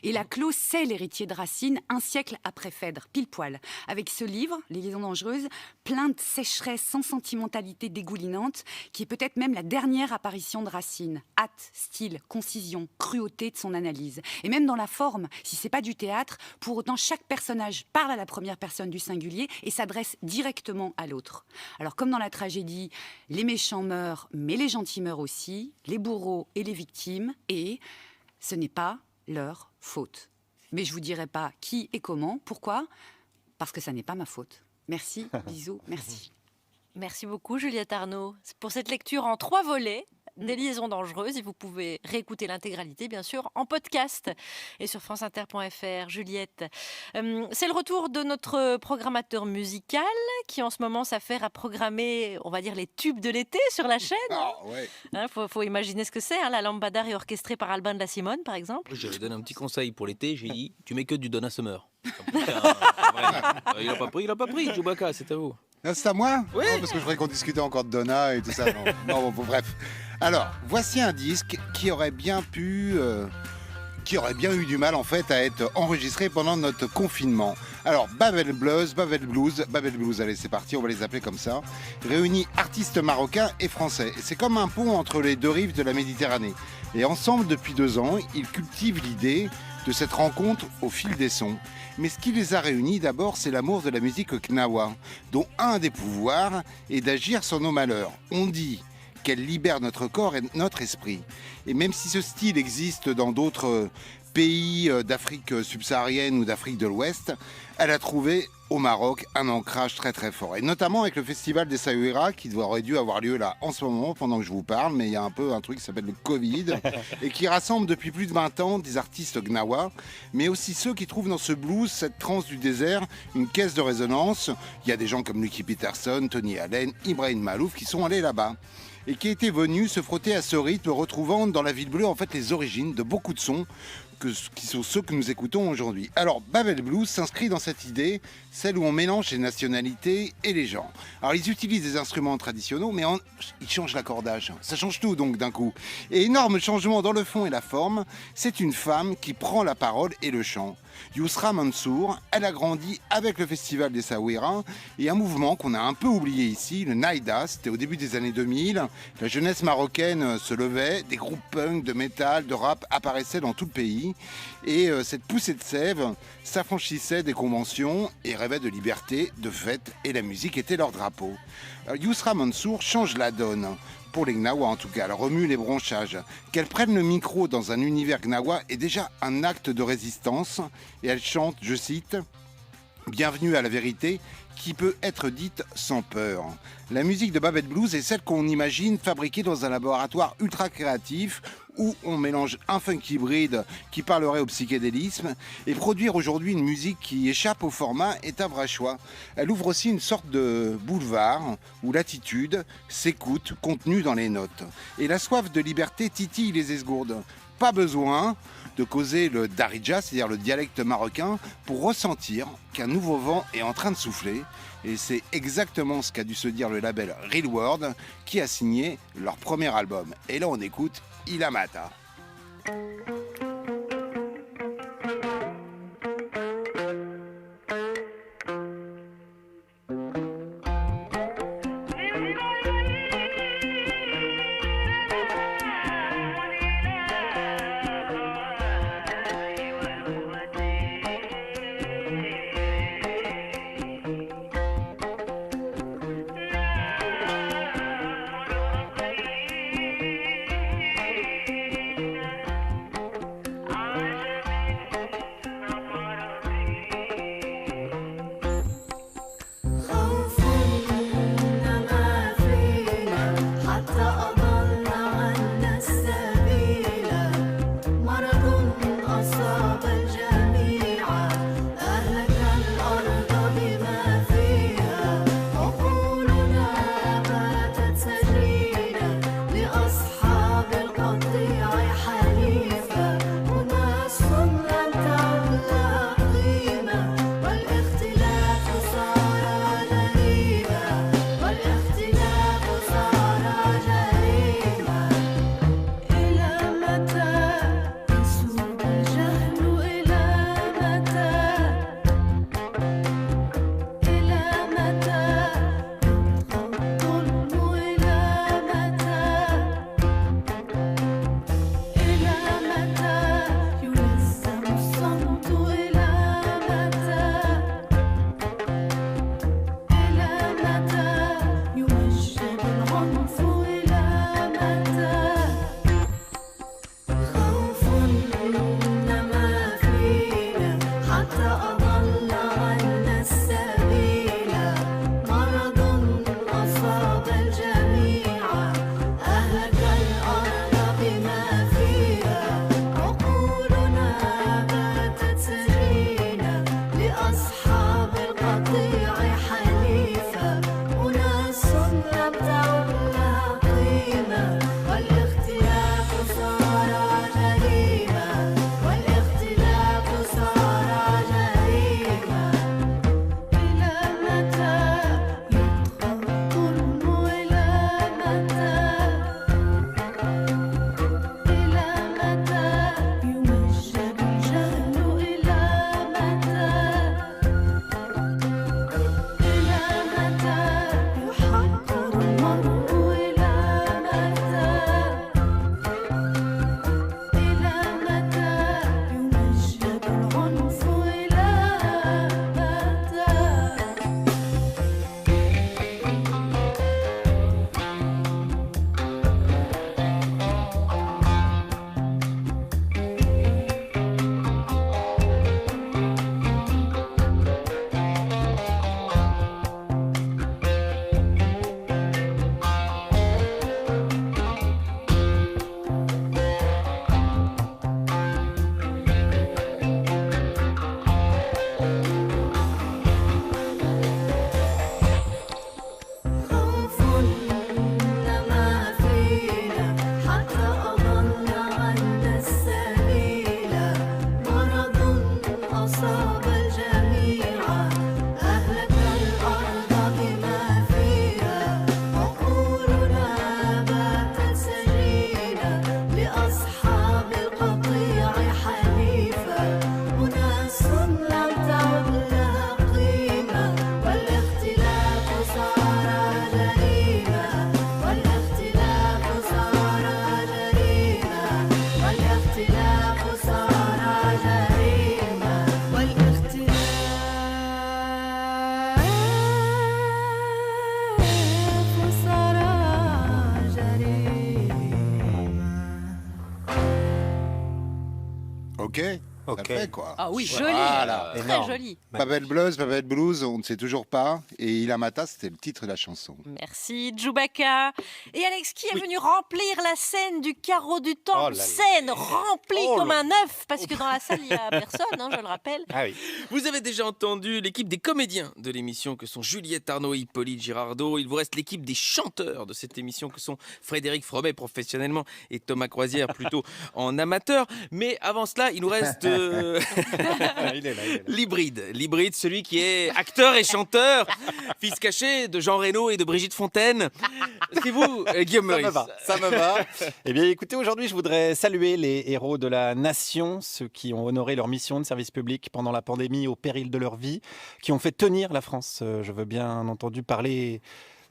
Et Laclos, c'est l'héritier de Racine, un siècle après Phèdre, pile poil. Avec ce livre, Les liaisons dangereuses, plein de sécheresse sans sentimentalité dégoulinante, qui est peut-être même la dernière apparition de Racine. Hâte, style, concision, cruauté de son analyse. Et même dans la forme, si c'est pas du théâtre, pour autant chaque personnage parle à la première personne du singulier et s'adresse directement à l'autre. Alors comme dans la tragédie, les méchants meurent, mais les gentils meurent aussi, les bourreaux et les victimes, et ce n'est pas leur faute. Mais je vous dirai pas qui et comment. Pourquoi ? Parce que ça n'est pas ma faute. Merci, bisous, merci. Merci beaucoup Juliette Arnaud pour cette lecture en 3 volets des liaisons dangereuses et vous pouvez réécouter l'intégralité bien sûr en podcast et sur franceinter.fr. Juliette, c'est le retour de notre programmateur musical qui en ce moment s'affaire à programmer, on va dire, les tubes de l'été sur la chaîne. Faut imaginer ce que c'est, la lambada réorchestrée par Albin de la Simone par exemple. J'avais donné un petit conseil pour l'été, j'ai dit tu mets que du Donna Summer. Il a pas pris, Chewbacca, c'est à vous. C'est à moi ? Oui. Non, parce que je voudrais qu'on discutait encore de Donna et tout ça. Non, bon, bref. Alors, voici un disque qui aurait bien pu qui aurait bien eu du mal en fait à être enregistré pendant notre confinement. Alors Babel Blues, allez c'est parti, on va les appeler comme ça, réunit artistes marocains et français. C'est comme un pont entre les deux rives de la Méditerranée. Et ensemble, depuis 2 ans, ils cultivent l'idée de cette rencontre au fil des sons. Mais ce qui les a réunis d'abord, c'est l'amour de la musique gnawa, dont un des pouvoirs est d'agir sur nos malheurs. On dit qu'elle libère notre corps et notre esprit. Et même si ce style existe dans d'autres pays d'Afrique subsaharienne ou d'Afrique de l'Ouest, elle a trouvé au Maroc un ancrage très très fort. Et notamment avec le festival des Saouira qui aurait dû avoir lieu là en ce moment pendant que je vous parle, mais il y a un truc qui s'appelle le Covid et qui rassemble depuis plus de 20 ans des artistes gnawa, mais aussi ceux qui trouvent dans ce blues, cette transe du désert, une caisse de résonance. Il y a des gens comme Lucky Peterson, Tony Allen, Ibrahim Malouf qui sont allés là-bas et qui étaient venus se frotter à ce rythme, retrouvant dans la Ville Bleue en fait les origines de beaucoup de sons qui sont ceux que nous écoutons aujourd'hui. Alors Babel Blues s'inscrit dans cette idée, celle où on mélange les nationalités et les genres. Alors ils utilisent des instruments traditionnels, mais ils changent l'accordage. Ça change tout donc d'un coup. Et énorme changement dans le fond et la forme, c'est une femme qui prend la parole et le chant. Yousra Mansour, elle a grandi avec le festival des Saouira et un mouvement qu'on a un peu oublié ici, le Naïda, c'était au début des années 2000. La jeunesse marocaine se levait, des groupes punk, de métal, de rap apparaissaient dans tout le pays et cette poussée de sève s'affranchissait des conventions et rêvait de liberté, de fête et la musique était leur drapeau. Yousra Mansour change la donne. Pour les Gnawa en tout cas, elle remue les bronchages. Qu'elle prenne le micro dans un univers Gnawa est déjà un acte de résistance et elle chante, je cite, « Bienvenue à la vérité qui peut être dite sans peur ». La musique de Babel Blues est celle qu'on imagine fabriquée dans un laboratoire ultra créatif où on mélange un funk hybride qui parlerait au psychédélisme et produire aujourd'hui une musique qui échappe au format est un vrai choix. Elle ouvre aussi une sorte de boulevard où l'attitude s'écoute contenue dans les notes. Et la soif de liberté titille les esgourdes. Pas besoin de causer le darija, c'est-à-dire le dialecte marocain, pour ressentir qu'un nouveau vent est en train de souffler. Et c'est exactement ce qu'a dû se dire le label Real World qui a signé leur premier album. Et là on écoute Ilamata. ok. Ça fait, quoi. Ah oui, Voilà. joli. Très joli. Babel Blues, on ne sait toujours pas. Et Il Amata, c'était le titre de la chanson. Merci Djoubaka. Et Alex, qui est venu remplir la scène du carreau du temple? Scène remplie comme un œuf, parce que dans la salle, il n'y a personne, je le rappelle. Ah oui. Vous avez déjà entendu l'équipe des comédiens de l'émission que sont Juliette Arnaud et Hippolyte Girardot. Il vous reste l'équipe des chanteurs de cette émission que sont Frédéric Fromet professionnellement et Thomas Croisière plutôt en amateur. Mais avant cela, il nous reste Il est là. l'hybride, celui qui est acteur et chanteur, fils caché de Jean Reno et de Brigitte Fontaine. C'est vous, Guillaume Meurice. Ça me va. Eh bien, écoutez, aujourd'hui, je voudrais saluer les héros de la nation, ceux qui ont honoré leur mission de service public pendant la pandémie au péril de leur vie, qui ont fait tenir la France. Je veux bien entendu parler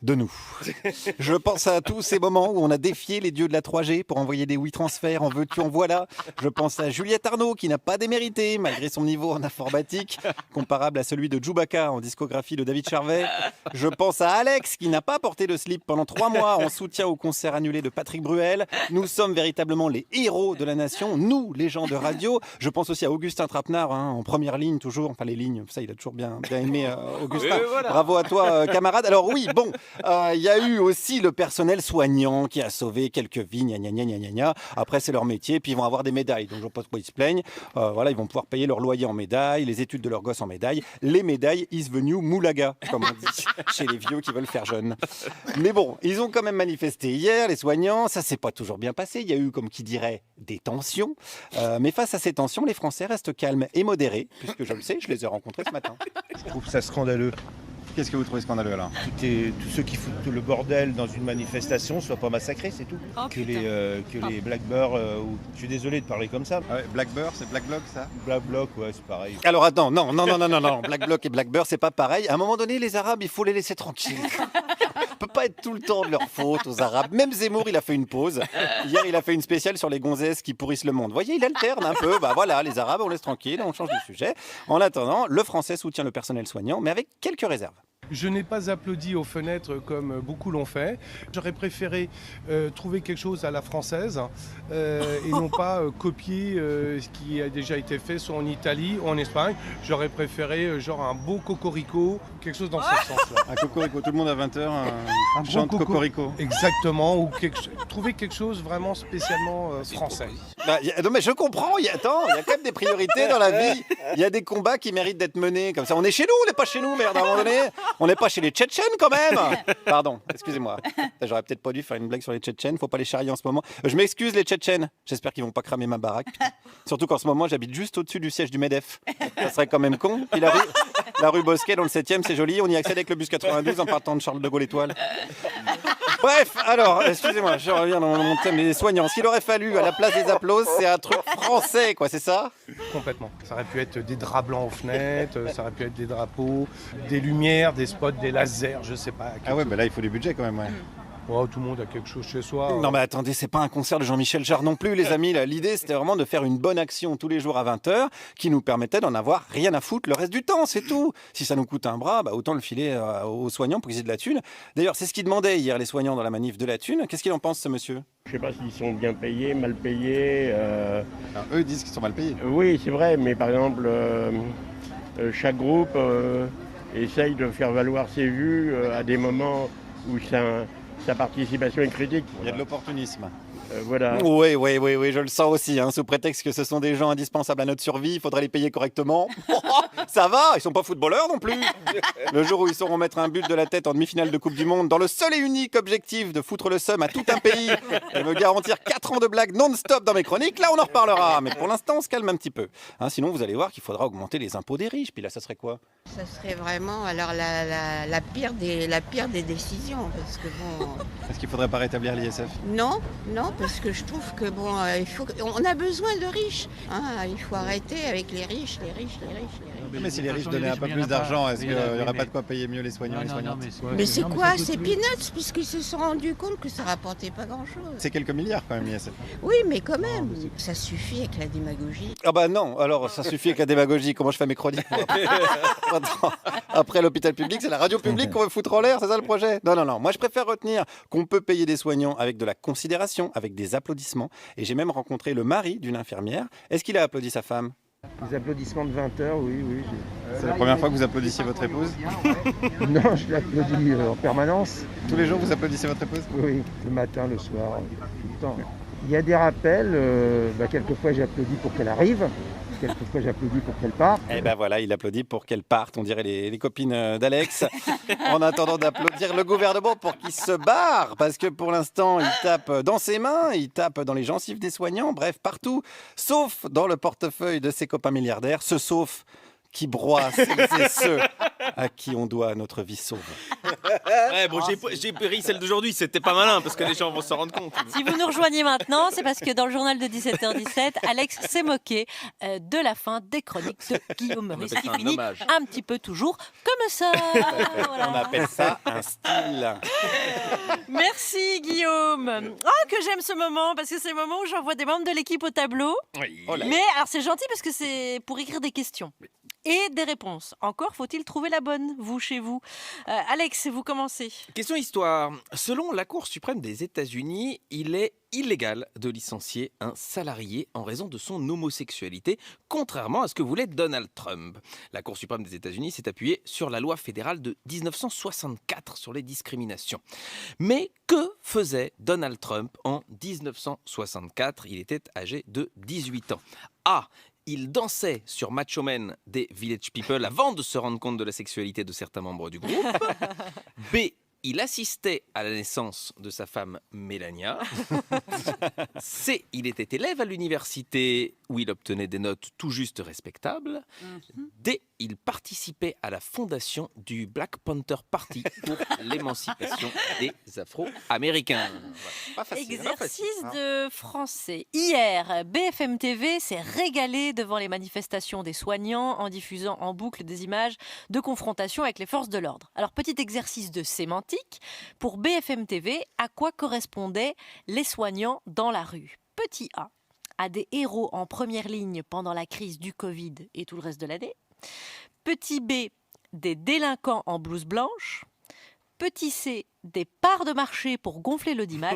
de nous. Je pense à tous ces moments où on a défié les dieux de la 3G pour envoyer des transferts en veux-tu, en voilà. Je pense à Juliette Arnaud qui n'a pas démérité malgré son niveau en informatique, comparable à celui de Djoubaka en discographie de David Charvet. Je pense à Alex qui n'a pas porté de slip pendant 3 mois en soutien au concert annulé de Patrick Bruel. Nous sommes véritablement les héros de la nation, nous, les gens de radio. Je pense aussi à Augustin Trapenard, en première ligne toujours, enfin les lignes, ça il a toujours bien aimé Augustin. Oui, voilà. Bravo à toi camarade. Alors oui, bon, il y a eu aussi le personnel soignant qui a sauvé quelques vies, gna gna gna gna gna. Après c'est leur métier, puis ils vont avoir des médailles, donc je ne vois pas pourquoi ils se plaignent. Voilà, ils vont pouvoir payer leur loyer en médailles, les études de leurs gosses en médailles. Les médailles is the new moulaga, comme on dit chez les vieux qui veulent faire jeune. Mais bon, ils ont quand même manifesté hier, les soignants, ça s'est pas toujours bien passé. Il y a eu, comme qui dirait, des tensions. Mais face à ces tensions, les Français restent calmes et modérés, puisque je le sais, je les ai rencontrés ce matin. Je trouve ça scandaleux. Qu'est-ce que vous trouvez scandaleux alors? Tous ceux qui foutent le bordel dans une manifestation ne soient pas massacrés, c'est tout. Que les Blackbirds, je suis désolé de parler comme ça. Ah ouais, Blackbird, c'est Black Bloc ça? Black Bloc, ouais, c'est pareil. Alors attends, non, Black Bloc et Blackbird, c'est pas pareil. À un moment donné, les Arabes, il faut les laisser tranquilles. On peut pas être tout le temps de leur faute aux Arabes. Même Zemmour, il a fait une pause. Hier, il a fait une spéciale sur les gonzesses qui pourrissent le monde. Vous voyez, il alterne un peu. Bah voilà, les Arabes, on laisse tranquille, on change de sujet. En attendant, le Français soutient le personnel soignant, mais avec quelques réserves. Je n'ai pas applaudi aux fenêtres comme beaucoup l'ont fait. J'aurais préféré trouver quelque chose à la française et non pas copier ce qui a déjà été fait soit en Italie ou en Espagne. J'aurais préféré genre un beau cocorico, quelque chose dans ce sens-là. Un cocorico, tout le monde à 20h chante cocorico. Exactement, ou trouver quelque chose vraiment spécialement français. Bah, non mais je comprends, il y a quand même des priorités dans la vie. Il y a des combats qui méritent d'être menés comme ça. On est chez nous, on n'est pas chez nous, merde, à un moment donné. On n'est pas chez les Tchétchènes quand même. Pardon, excusez-moi. J'aurais peut-être pas dû faire une blague sur les Tchétchènes. Faut pas les charrier en ce moment. Je m'excuse les Tchétchènes. J'espère qu'ils vont pas cramer ma baraque. Surtout qu'en ce moment j'habite juste au-dessus du siège du MEDEF. Ça serait quand même con. Puis la rue Bosquet dans le 7e, c'est joli. On y accède avec le bus 92 en partant de Charles de Gaulle Étoile. Bref, alors, excusez-moi, je reviens dans mon thème des soignants. Ce qu'il aurait fallu à la place des applauses, c'est un truc français, quoi, c'est ça? Complètement. Ça aurait pu être des draps blancs aux fenêtres, ça aurait pu être des drapeaux, des lumières, des spots, des lasers, je sais pas. Ah ouais, bah là, il faut du budget quand même, ouais. Oh, tout le monde a quelque chose chez soi. Non mais attendez, c'est pas un concert de Jean-Michel Jarre non plus les amis. L'idée c'était vraiment de faire une bonne action tous les jours à 20h qui nous permettait d'en avoir rien à foutre le reste du temps, c'est tout. Si ça nous coûte un bras, bah, autant le filer aux soignants pour qu'ils aient de la thune. D'ailleurs c'est ce qu'ils demandaient hier les soignants dans la manif, de la thune. Qu'est-ce qu'il en pense ce monsieur? Je sais pas s'ils sont bien payés, mal payés. Alors, eux disent qu'ils sont mal payés. Oui c'est vrai, mais par exemple chaque groupe essaye de faire valoir ses vues à des moments où sa participation est critique. Il y a de l'opportunisme. Voilà. Oui, je le sens aussi. Sous prétexte que ce sont des gens indispensables à notre survie, il faudrait les payer correctement. Ça va, ils sont pas footballeurs non plus. Le jour où ils sauront mettre un but de la tête en demi-finale de Coupe du Monde, dans le seul et unique objectif de foutre le seum à tout un pays et me garantir 4 ans de blagues non-stop dans mes chroniques, là on en reparlera. Mais pour l'instant, on se calme un petit peu. Sinon, vous allez voir qu'il faudra augmenter les impôts des riches. Puis là, ça serait quoi? Ça serait vraiment alors la pire des décisions. Parce que bon. Est-ce qu'il faudrait pas rétablir l'ISF? Non, parce que je trouve que bon, on a besoin de riches. Il faut arrêter avec les riches. Mais si les riches donnaient un peu plus d'argent, est-ce qu'il n'y aurait pas de quoi payer mieux les soignants et les soignantes? Mais c'est quoi? C'est peanuts, puisqu'ils se sont rendus compte que ça rapportait pas grand-chose. C'est quelques milliards quand même l'ISF. Oui, mais quand même, ça suffit avec la démagogie. Ah bah non, alors ça suffit avec la démagogie. Comment je fais mes chroniques? Après l'hôpital public, c'est la radio publique qu'on veut foutre en l'air, c'est ça le projet? Non, moi je préfère retenir qu'on peut payer des soignants avec de la considération, avec avec des applaudissements. Et j'ai même rencontré le mari d'une infirmière. Est-ce qu'il a applaudi sa femme ? Les applaudissements de 20h, oui. C'est la première fois que vous applaudissiez votre épouse ? Non, je l'applaudis en permanence. Tous les jours, vous applaudissez votre épouse ? Oui, le matin, le soir, tout le temps. Il y a des rappels, quelquefois j'applaudis pour qu'elle arrive, quelquefois j'applaudis pour qu'elle parte. Et ben voilà, il applaudit pour qu'elle parte, on dirait les copines d'Alex, en attendant d'applaudir le gouvernement pour qu'il se barre, parce que pour l'instant, il tape dans ses mains, il tape dans les gencives des soignants, bref, partout, sauf dans le portefeuille de ses copains milliardaires, ce sauf qui broie celles et ceux à qui on doit notre vie sauve. Ouais, bon, j'ai pris celle d'aujourd'hui, c'était pas malin parce que les gens vont s'en rendre compte. Si vous nous rejoignez maintenant, c'est parce que dans le journal de 17h17, Alex s'est moqué de la fin des chroniques de Guillaume Meurice qui finit un petit peu toujours comme ça. Voilà. On appelle ça un style. Merci Guillaume. Oh, que j'aime ce moment parce que c'est le moment où j'envoie des membres de l'équipe au tableau. Oui. Mais alors c'est gentil parce que c'est pour écrire des questions. Et des réponses. Encore faut-il trouver la bonne, vous, chez vous. Alex, vous commencez. Question histoire. Selon la Cour suprême des États-Unis, il est illégal de licencier un salarié en raison de son homosexualité, contrairement à ce que voulait Donald Trump. La Cour suprême des États-Unis s'est appuyée sur la loi fédérale de 1964 sur les discriminations. Mais que faisait Donald Trump en 1964 ? Il était âgé de 18 ans. A. Il dansait sur Macho Man des Village People avant de se rendre compte de la sexualité de certains membres du groupe. B. Il assistait à la naissance de sa femme Mélania. C. Il était élève à l'université où il obtenait des notes tout juste respectables. D. Il participait à la fondation du Black Panther Party pour l'émancipation des Afro-Américains. Voilà. Pas facile, Exercice de français. Hier, BFM TV s'est régalé devant les manifestations des soignants en diffusant en boucle des images de confrontation avec les forces de l'ordre. Alors, petit exercice de sémantique. Pour BFM TV, à quoi correspondaient les soignants dans la rue ? Petit A, à des héros en première ligne pendant la crise du Covid et tout le reste de l'année. Petit B, des délinquants en blouse blanche. Petit C, des parts de marché pour gonfler l'audimat.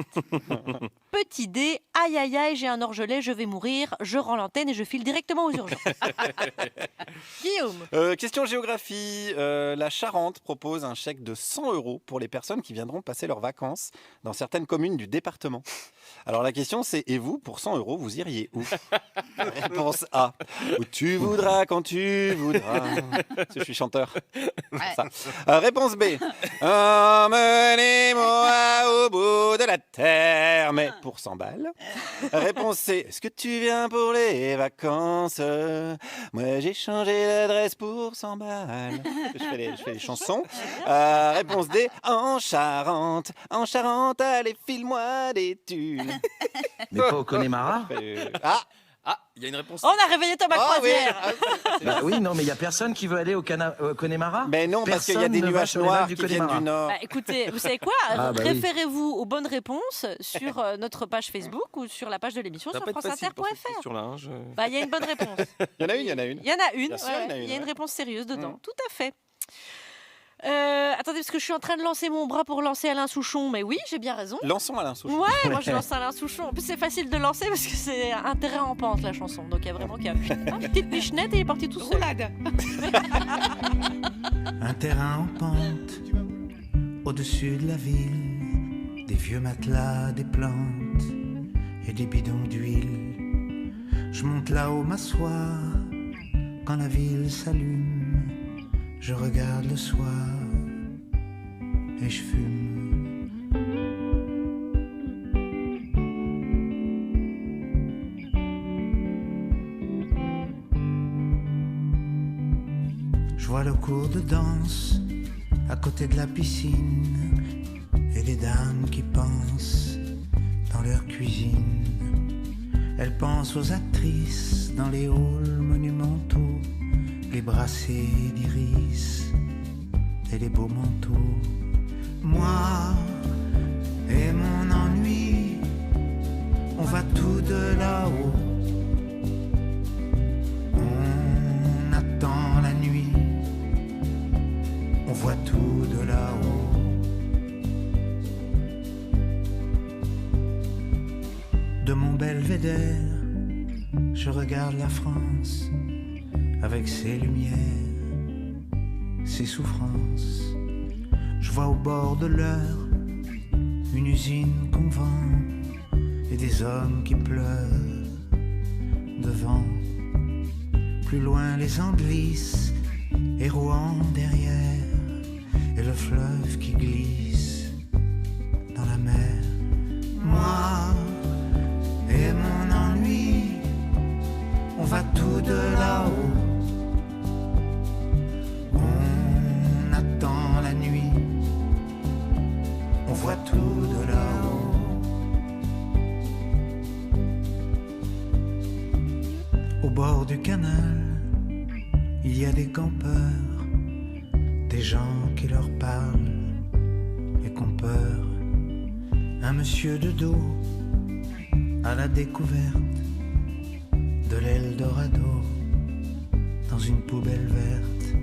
Petit D, aïe aïe aïe, j'ai un orgelet, je vais mourir, je rends l'antenne et je file directement aux urgences. Guillaume. Question géographie. La Charente propose un chèque de 100 € pour les personnes qui viendront passer leurs vacances dans certaines communes du département. Alors la question c'est, et vous, pour 100 €, vous iriez où ? Réponse A. Où tu voudras, quand tu voudras. Je suis chanteur. Ça. Réponse B. Emmenez-moi au bout de la terre, mais pour 100 balles. Réponse C. Est-ce que tu viens pour les vacances ? Moi, j'ai changé d'adresse pour 100 balles. Je fais les chansons. Réponse D. En Charente, allez, file-moi des thunes. Mais pas au Connemara. Ah, il y a une réponse. On a réveillé Thomas Croisière. Oui, non, mais il n'y a personne qui veut aller au Connemara. Mais non, parce qu'il y a des nuages noirs qui viennent du nord. Écoutez, vous savez quoi ? Référez-vous aux bonnes réponses sur notre page Facebook ou sur la page de l'émission sur franceinter.fr. Il y a une bonne réponse. Il y en a une. Il y en a une. Il y a une réponse sérieuse dedans. Tout à fait. Attendez, parce que je suis en train de lancer mon bras pour lancer Alain Souchon, mais oui, j'ai bien raison. Lançons Alain Souchon. Ouais, moi je lance Alain Souchon. En plus, c'est facile de lancer parce que c'est un terrain en pente la chanson. Donc il y a vraiment qu'à une petite pichenette et il est parti tout seul. Roulade. Un terrain en pente, au-dessus de la ville, des vieux matelas, des plantes et des bidons d'huile. Je monte là-haut m'asseoir quand la ville s'allume. Je regarde le soir et je fume. Je vois le cours de danse à côté de la piscine et les dames qui pensent dans leur cuisine. Elles pensent aux actrices dans les halls monumentaux, les brassées d'iris et les beaux manteaux. Moi et mon ennui, on va tout de là-haut. On attend la nuit, on voit tout de là-haut. de mon belvédère, je regarde la France avec ses lumières, ses souffrances. Je vois au bord de l'heure une usine qu'on vend et des hommes qui pleurent devant. Plus loin les Andelys et Rouen derrière, et le fleuve qui glisse dans la mer. Moi et mon ennui, on va tout de là-haut. On attend la nuit, on voit tout de là-haut. Au bord du canal, il y a des campeurs, des gens qui leur parlent et qui ont peur. Un monsieur de dos à la découverte de l'Eldorado dans une poubelle verte.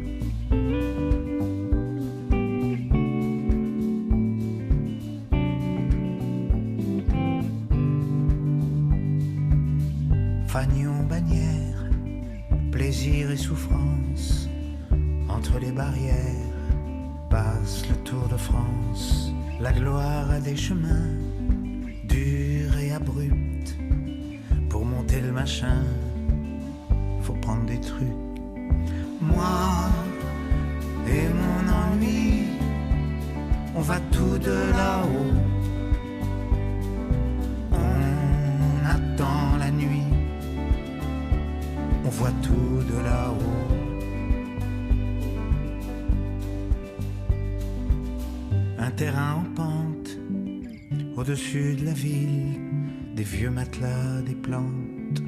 Fagnon, Bagnères, plaisir et souffrance, entre les barrières passe le Tour de France. La gloire a des chemins durs et abrupts. Pour monter le machin, faut prendre des trucs. Moi et mon ennui, on va tout de là-haut. On attend la nuit, on voit tout de là-haut. Un terrain en pente, au-dessus de la ville, des vieux matelas, des plantes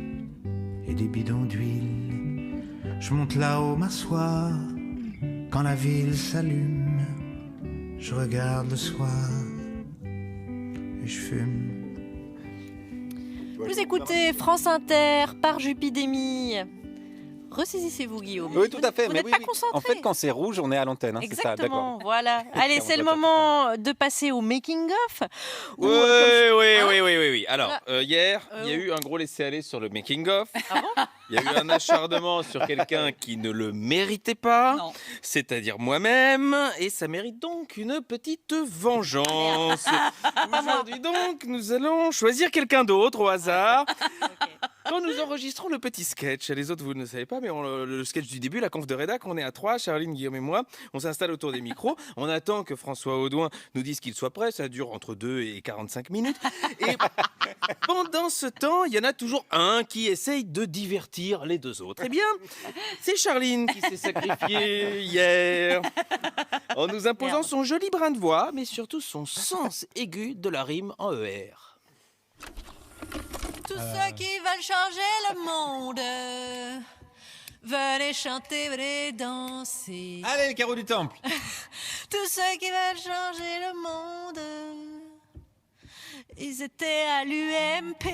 et des bidons d'huile. Je monte là-haut m'asseoir, quand la ville s'allume, je regarde le soir et je fume. Vous écoutez France Inter par Jupidémie. Ressaisissez-vous, Guillaume. Oui, tout à fait. Vous mais n'êtes pas concentré. En fait, quand c'est rouge, on est à l'antenne. Hein, Exactement, c'est ça, d'accord. voilà. Allez, c'est le moment de passer au making-of. Oui. Alors, hier, il y a eu un gros laisser-aller sur le making-of. Ah bon ? Il y a eu un acharnement sur quelqu'un qui ne le méritait pas, c'est-à-dire moi-même, et ça mérite donc une petite vengeance. Aujourd'hui donc, nous allons choisir quelqu'un d'autre au hasard. Quand nous enregistrons le petit sketch, les autres vous ne le savez pas, mais le sketch du début, la conf de rédac, on est à 3, Charline, Guillaume et moi, on s'installe autour des micros, on attend que François Audouin nous dise qu'il soit prêt, ça dure entre 2 et 45 minutes, et pendant ce temps, il y en a toujours un qui essaye de divertir les deux autres. Eh bien, c'est Charline qui s'est sacrifiée hier, en nous imposant son joli brin de voix, mais surtout son sens aigu de la rime en ER. Tous ceux qui veulent changer le monde, venez chanter, venez danser. Allez, le carreau du temple. Tous ceux qui veulent changer le monde, ils étaient à l'UMP.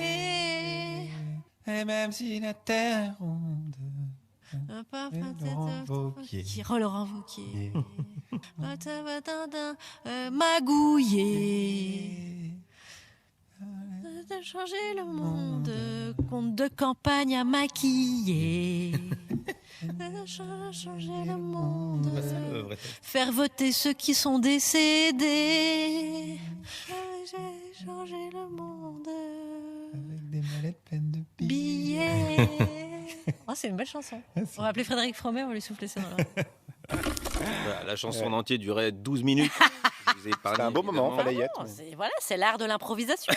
Et même si la terre est ronde, Laurent Wauquiez. Magouillé. De changer le monde, compte de campagne à maquiller. De changer le monde, faire voter ceux qui sont décédés. J'ai changé le monde avec des mallettes pleines de billets. Oh, c'est une belle chanson. On va appeler Frédéric Fromet, on va lui souffler ça dans la... Voilà, la chanson en entier durait 12 minutes. C'était un beau moment, fallait y être. C'est l'art de l'improvisation.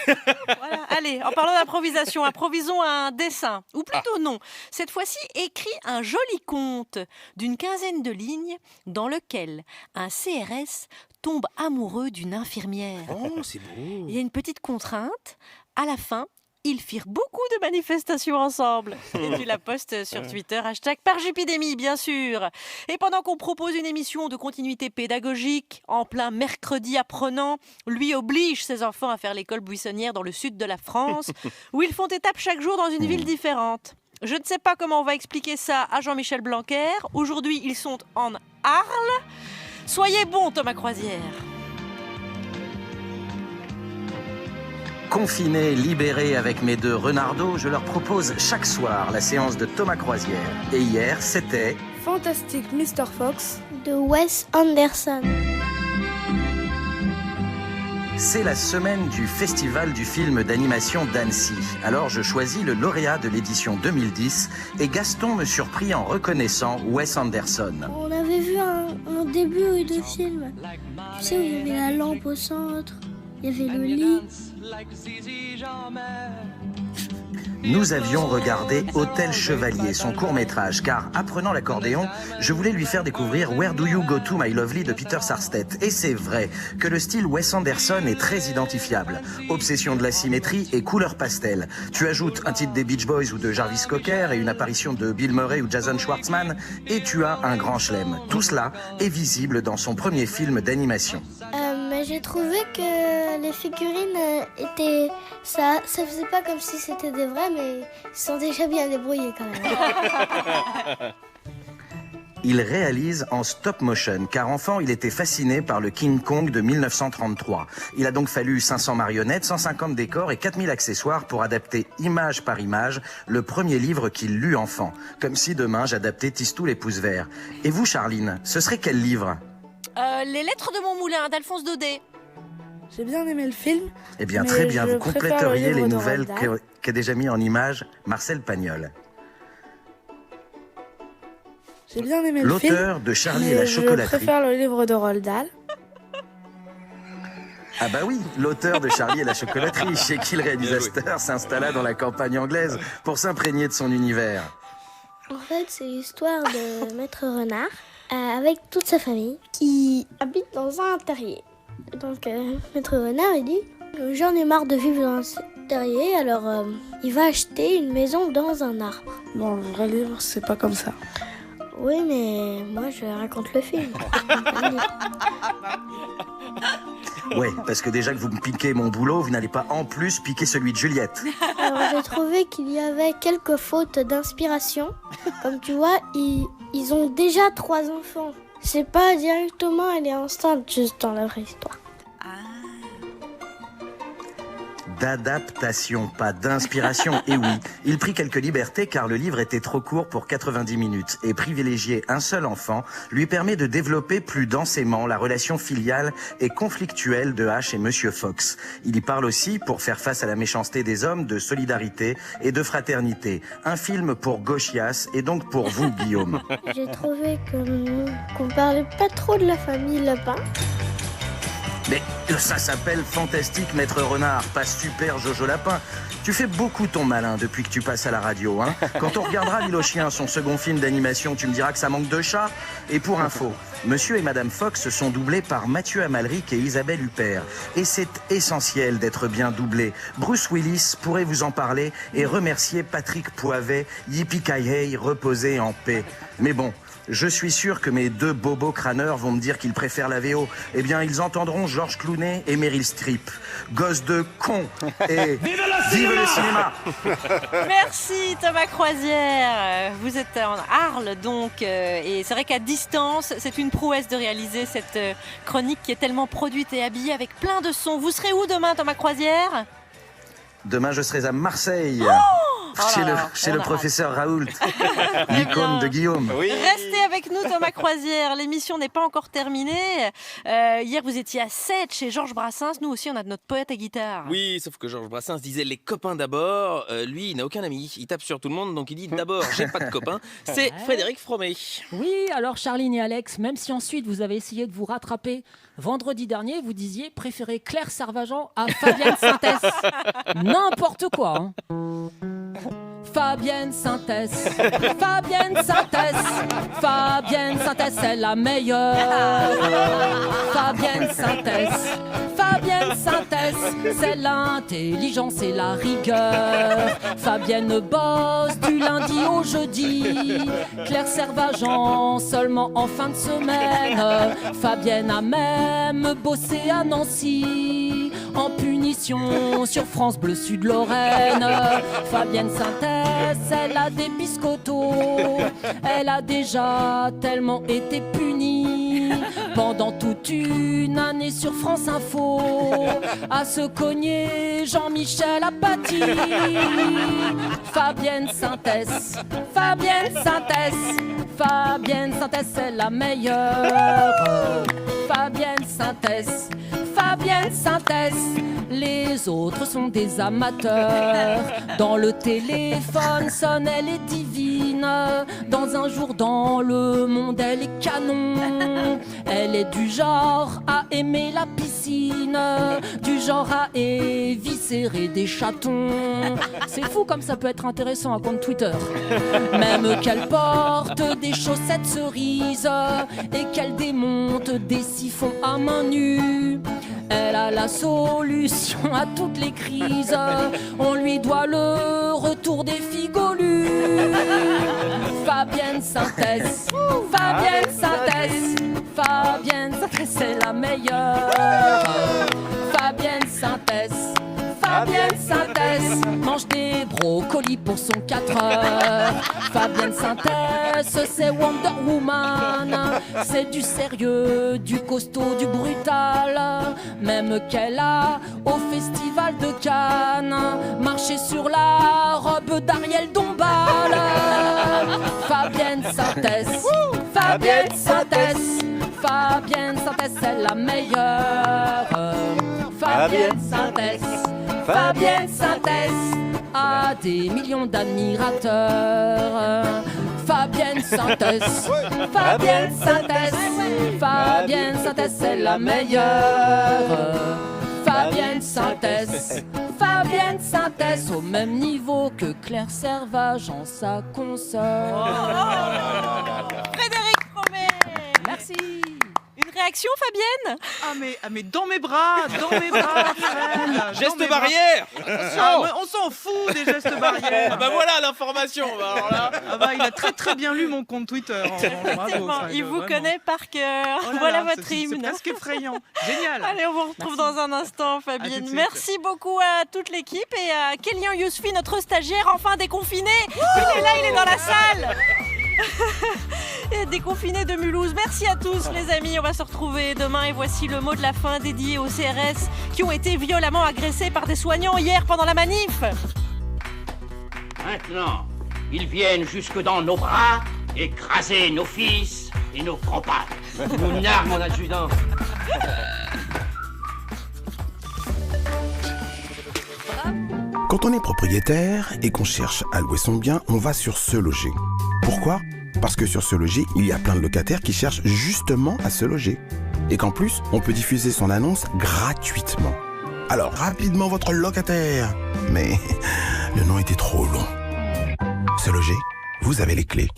Voilà. Allez, en parlant d'improvisation, improvisons un dessin. Ou plutôt non. Cette fois-ci, écrit un joli conte d'une quinzaine de lignes dans lequel un CRS tombe amoureux d'une infirmière. Oh, c'est beau. Il y a une petite contrainte. À la fin, ils firent beaucoup de manifestations ensemble. Et tu la postes sur Twitter, #parjupidémie, bien sûr. Et pendant qu'on propose une émission de continuité pédagogique, en plein mercredi apprenant, lui oblige ses enfants à faire l'école buissonnière dans le sud de la France, où ils font étape chaque jour dans une ville différente. Je ne sais pas comment on va expliquer ça à Jean-Michel Blanquer. Aujourd'hui, ils sont en Arles. Soyez bon, Thomas Croisière. Confiné, libéré avec mes 2 renardos, je leur propose chaque soir la séance de Thomas Croisière. Et hier, c'était... Fantastic Mr. Fox de Wes Anderson. C'est la semaine du Festival du film d'animation d'Annecy. Alors je choisis le lauréat de l'édition 2010 et Gaston me surprit en reconnaissant Wes Anderson. On avait vu un début de film. Tu sais où il y avait la lampe au centre, il y avait le lit. Nous avions regardé Hôtel Chevalier, son court-métrage, car apprenant l'accordéon, je voulais lui faire découvrir Where Do You Go To My Lovely de Peter Sarstedt. Et c'est vrai que le style Wes Anderson est très identifiable. Obsession de la symétrie et couleur pastel. Tu ajoutes un titre des Beach Boys ou de Jarvis Cocker et une apparition de Bill Murray ou Jason Schwartzman, et tu as un grand chelem. Tout cela est visible dans son premier film d'animation. J'ai trouvé que les figurines étaient... Ça faisait pas comme si c'était des vrais, mais ils sont déjà bien débrouillés quand même. Il réalise en stop motion, car enfant, il était fasciné par le King Kong de 1933. Il a donc fallu 500 marionnettes, 150 décors et 4000 accessoires pour adapter image par image le premier livre qu'il lut enfant. Comme si demain, j'adaptais Tistou les pouces verts. Et vous, Charline, ce serait quel livre ? Les lettres de mon moulin d'Alphonse Daudet. J'ai bien aimé le film. Eh bien, très bien, vous compléteriez les nouvelles qu'a déjà mis en image Marcel Pagnol. J'ai bien aimé le film. L'auteur de Charlie et la chocolaterie. Je préfère le livre de Roald Dahl. Ah bah oui, l'auteur de Charlie et la chocolaterie, chez qui le réalisateur s'installa dans la campagne anglaise pour s'imprégner de son univers. En fait, c'est l'histoire de Maître Renard avec toute sa famille qui habite dans un terrier. Donc Maître Renard, il dit « J'en ai marre de vivre dans un terrier, alors il va acheter une maison dans un arbre. » Bon, le vrai livre, c'est pas comme ça. Oui, mais moi, je raconte le film. Ouais, parce que déjà que vous me piquez mon boulot, vous n'allez pas en plus piquer celui de Juliette. Alors, j'ai trouvé qu'il y avait quelques fautes d'inspiration. Comme tu vois, ils ont déjà 3 enfants. C'est pas directement, elle est enceinte juste dans la vraie histoire. D'adaptation, pas d'inspiration. Et oui, il prit quelques libertés car le livre était trop court pour 90 minutes. Et privilégier un seul enfant lui permet de développer plus densément la relation filiale et conflictuelle de H et Monsieur Fox. Il y parle aussi, pour faire face à la méchanceté des hommes, de solidarité et de fraternité. Un film pour gauchias et donc pour vous, Guillaume. J'ai trouvé qu'on parlait pas trop de la famille Lapin. Mais ça s'appelle Fantastique Maître Renard, pas Super Jojo Lapin. Tu fais beaucoup ton malin depuis que tu passes à la radio, hein. Quand on regardera L'île aux chiens, son second film d'animation, tu me diras que ça manque de chat. Et pour info, Monsieur et Madame Fox sont doublés par Mathieu Amalric et Isabelle Huppert. Et c'est essentiel d'être bien doublé. Bruce Willis pourrait vous en parler et remercier Patrick Poivet, yippee-ki-yay, reposez en paix. Mais bon, je suis sûr que mes 2 bobos crâneurs vont me dire qu'ils préfèrent la VO. Eh bien, ils entendront Georges Clooney et Meryl Streep. Gosse de con et vive le cinéma. Merci Thomas Croisière. Vous êtes en Arles donc, et c'est vrai qu'à distance, c'est une prouesse de réaliser cette chronique qui est tellement produite et habillée avec plein de sons. Vous serez où demain, Thomas Croisière ? Demain, je serai à Marseille. Chez le professeur Raoult, Eh l'icône de Guillaume. Oui. Restez avec nous, Thomas Croisière. L'émission n'est pas encore terminée. Hier, vous étiez à 7 chez Georges Brassens. Nous aussi, on a notre poète à guitare. Oui, sauf que Georges Brassens disait les copains d'abord. Lui, il n'a aucun ami. Il tape sur tout le monde, donc il dit d'abord, j'ai pas de copains. C'est Frédéric Fromet. Oui, alors Charline et Alex, même si ensuite vous avez essayé de vous rattraper, vendredi dernier, vous disiez préférer Claire Sarvajan à Fabienne Synthèse. N'importe quoi, hein. Fabienne Synthèse, Fabienne Synthèse, Fabienne Synthèse, c'est la meilleure. Fabienne Synthèse, Fabienne Synthèse, c'est l'intelligence et la rigueur. Fabienne bosse du lundi au jeudi, Claire Sarvajan seulement en fin de semaine. Fabienne a même bossé à Nancy en punition sur France Bleu Sud-Lorraine. Fabienne Synthèse, elle a des biscottos, elle a déjà tellement été punie pendant toute une année sur France Info à se cogner Jean-Michel Apathy. Fabienne Synthèse, Fabienne Synthèse, Fabienne Synthèse, c'est la meilleure. Fabienne Synthèse, Fabienne Synthèse, les autres sont des amateurs. Dans le téléphone sonne, elle est divine. Dans un jour dans le monde, elle est canon. Elle est du genre à aimer la piscine, du genre à éviscérer des chatons. C'est fou comme ça peut être intéressant un compte Twitter. Même qu'elle porte des chaussettes cerises et qu'elle démonte des siphons à main nue. Elle a la solution à toutes les crises. On lui doit le retour des figolus. Fabienne Synthèse, Fabienne Synthèse, Fabienne Synthèse, c'est la meilleure. Fabienne Synthèse, Fabienne Synthèse, mange des brocolis pour son 4 heures. Fabienne Synthèse, c'est Wonder Woman. C'est du sérieux, du costaud, du brutal. Même qu'elle a, au festival de Cannes, marché sur la robe d'Ariel Dombal. Fabienne Synthèse, Fabienne Synthèse, Fabienne Synthèse, c'est la meilleure. Fabienne Synthèse, Fabienne Synthèse a des millions d'admirateurs. Fabienne Synthèse, Fabienne Synthèse, Fabienne Synthèse, c'est la meilleure. Fabienne Synthèse, Fabienne Synthèse, au même niveau que Claire Servage en sa console. Frédéric Fromet. Merci. Une réaction, Fabienne? Mais dans mes bras, Fred. Geste barrière. On s'en fout des gestes barrières. Ah bah voilà l'information. Alors là. Il a très bien lu mon compte Twitter. Effectivement, il vous connaît par cœur. Oh là voilà là, votre c'est hymne. presque effrayant. Génial. Allez, on vous retrouve dans un instant, Fabienne. Merci beaucoup à toute l'équipe et à Kélian Yousfi, notre stagiaire, enfin déconfiné. Il est là, il est dans la salle. Déconfiné de Mulhouse. Merci à tous les amis, on va se retrouver demain et voici le mot de la fin dédié aux CRS qui ont été violemment agressés par des soignants hier pendant la manif. Maintenant, ils viennent jusque dans nos bras écraser nos fils et nos compagnes. Nous nargue mon adjudant. Quand on est propriétaire et qu'on cherche à louer son bien, on va sur Se Loger. Pourquoi ? Parce que sur Se Loger, il y a plein de locataires qui cherchent justement à se loger. Et qu'en plus, on peut diffuser son annonce gratuitement. Alors, rapidement votre locataire. Mais le nom était trop long. Se Loger, vous avez les clés.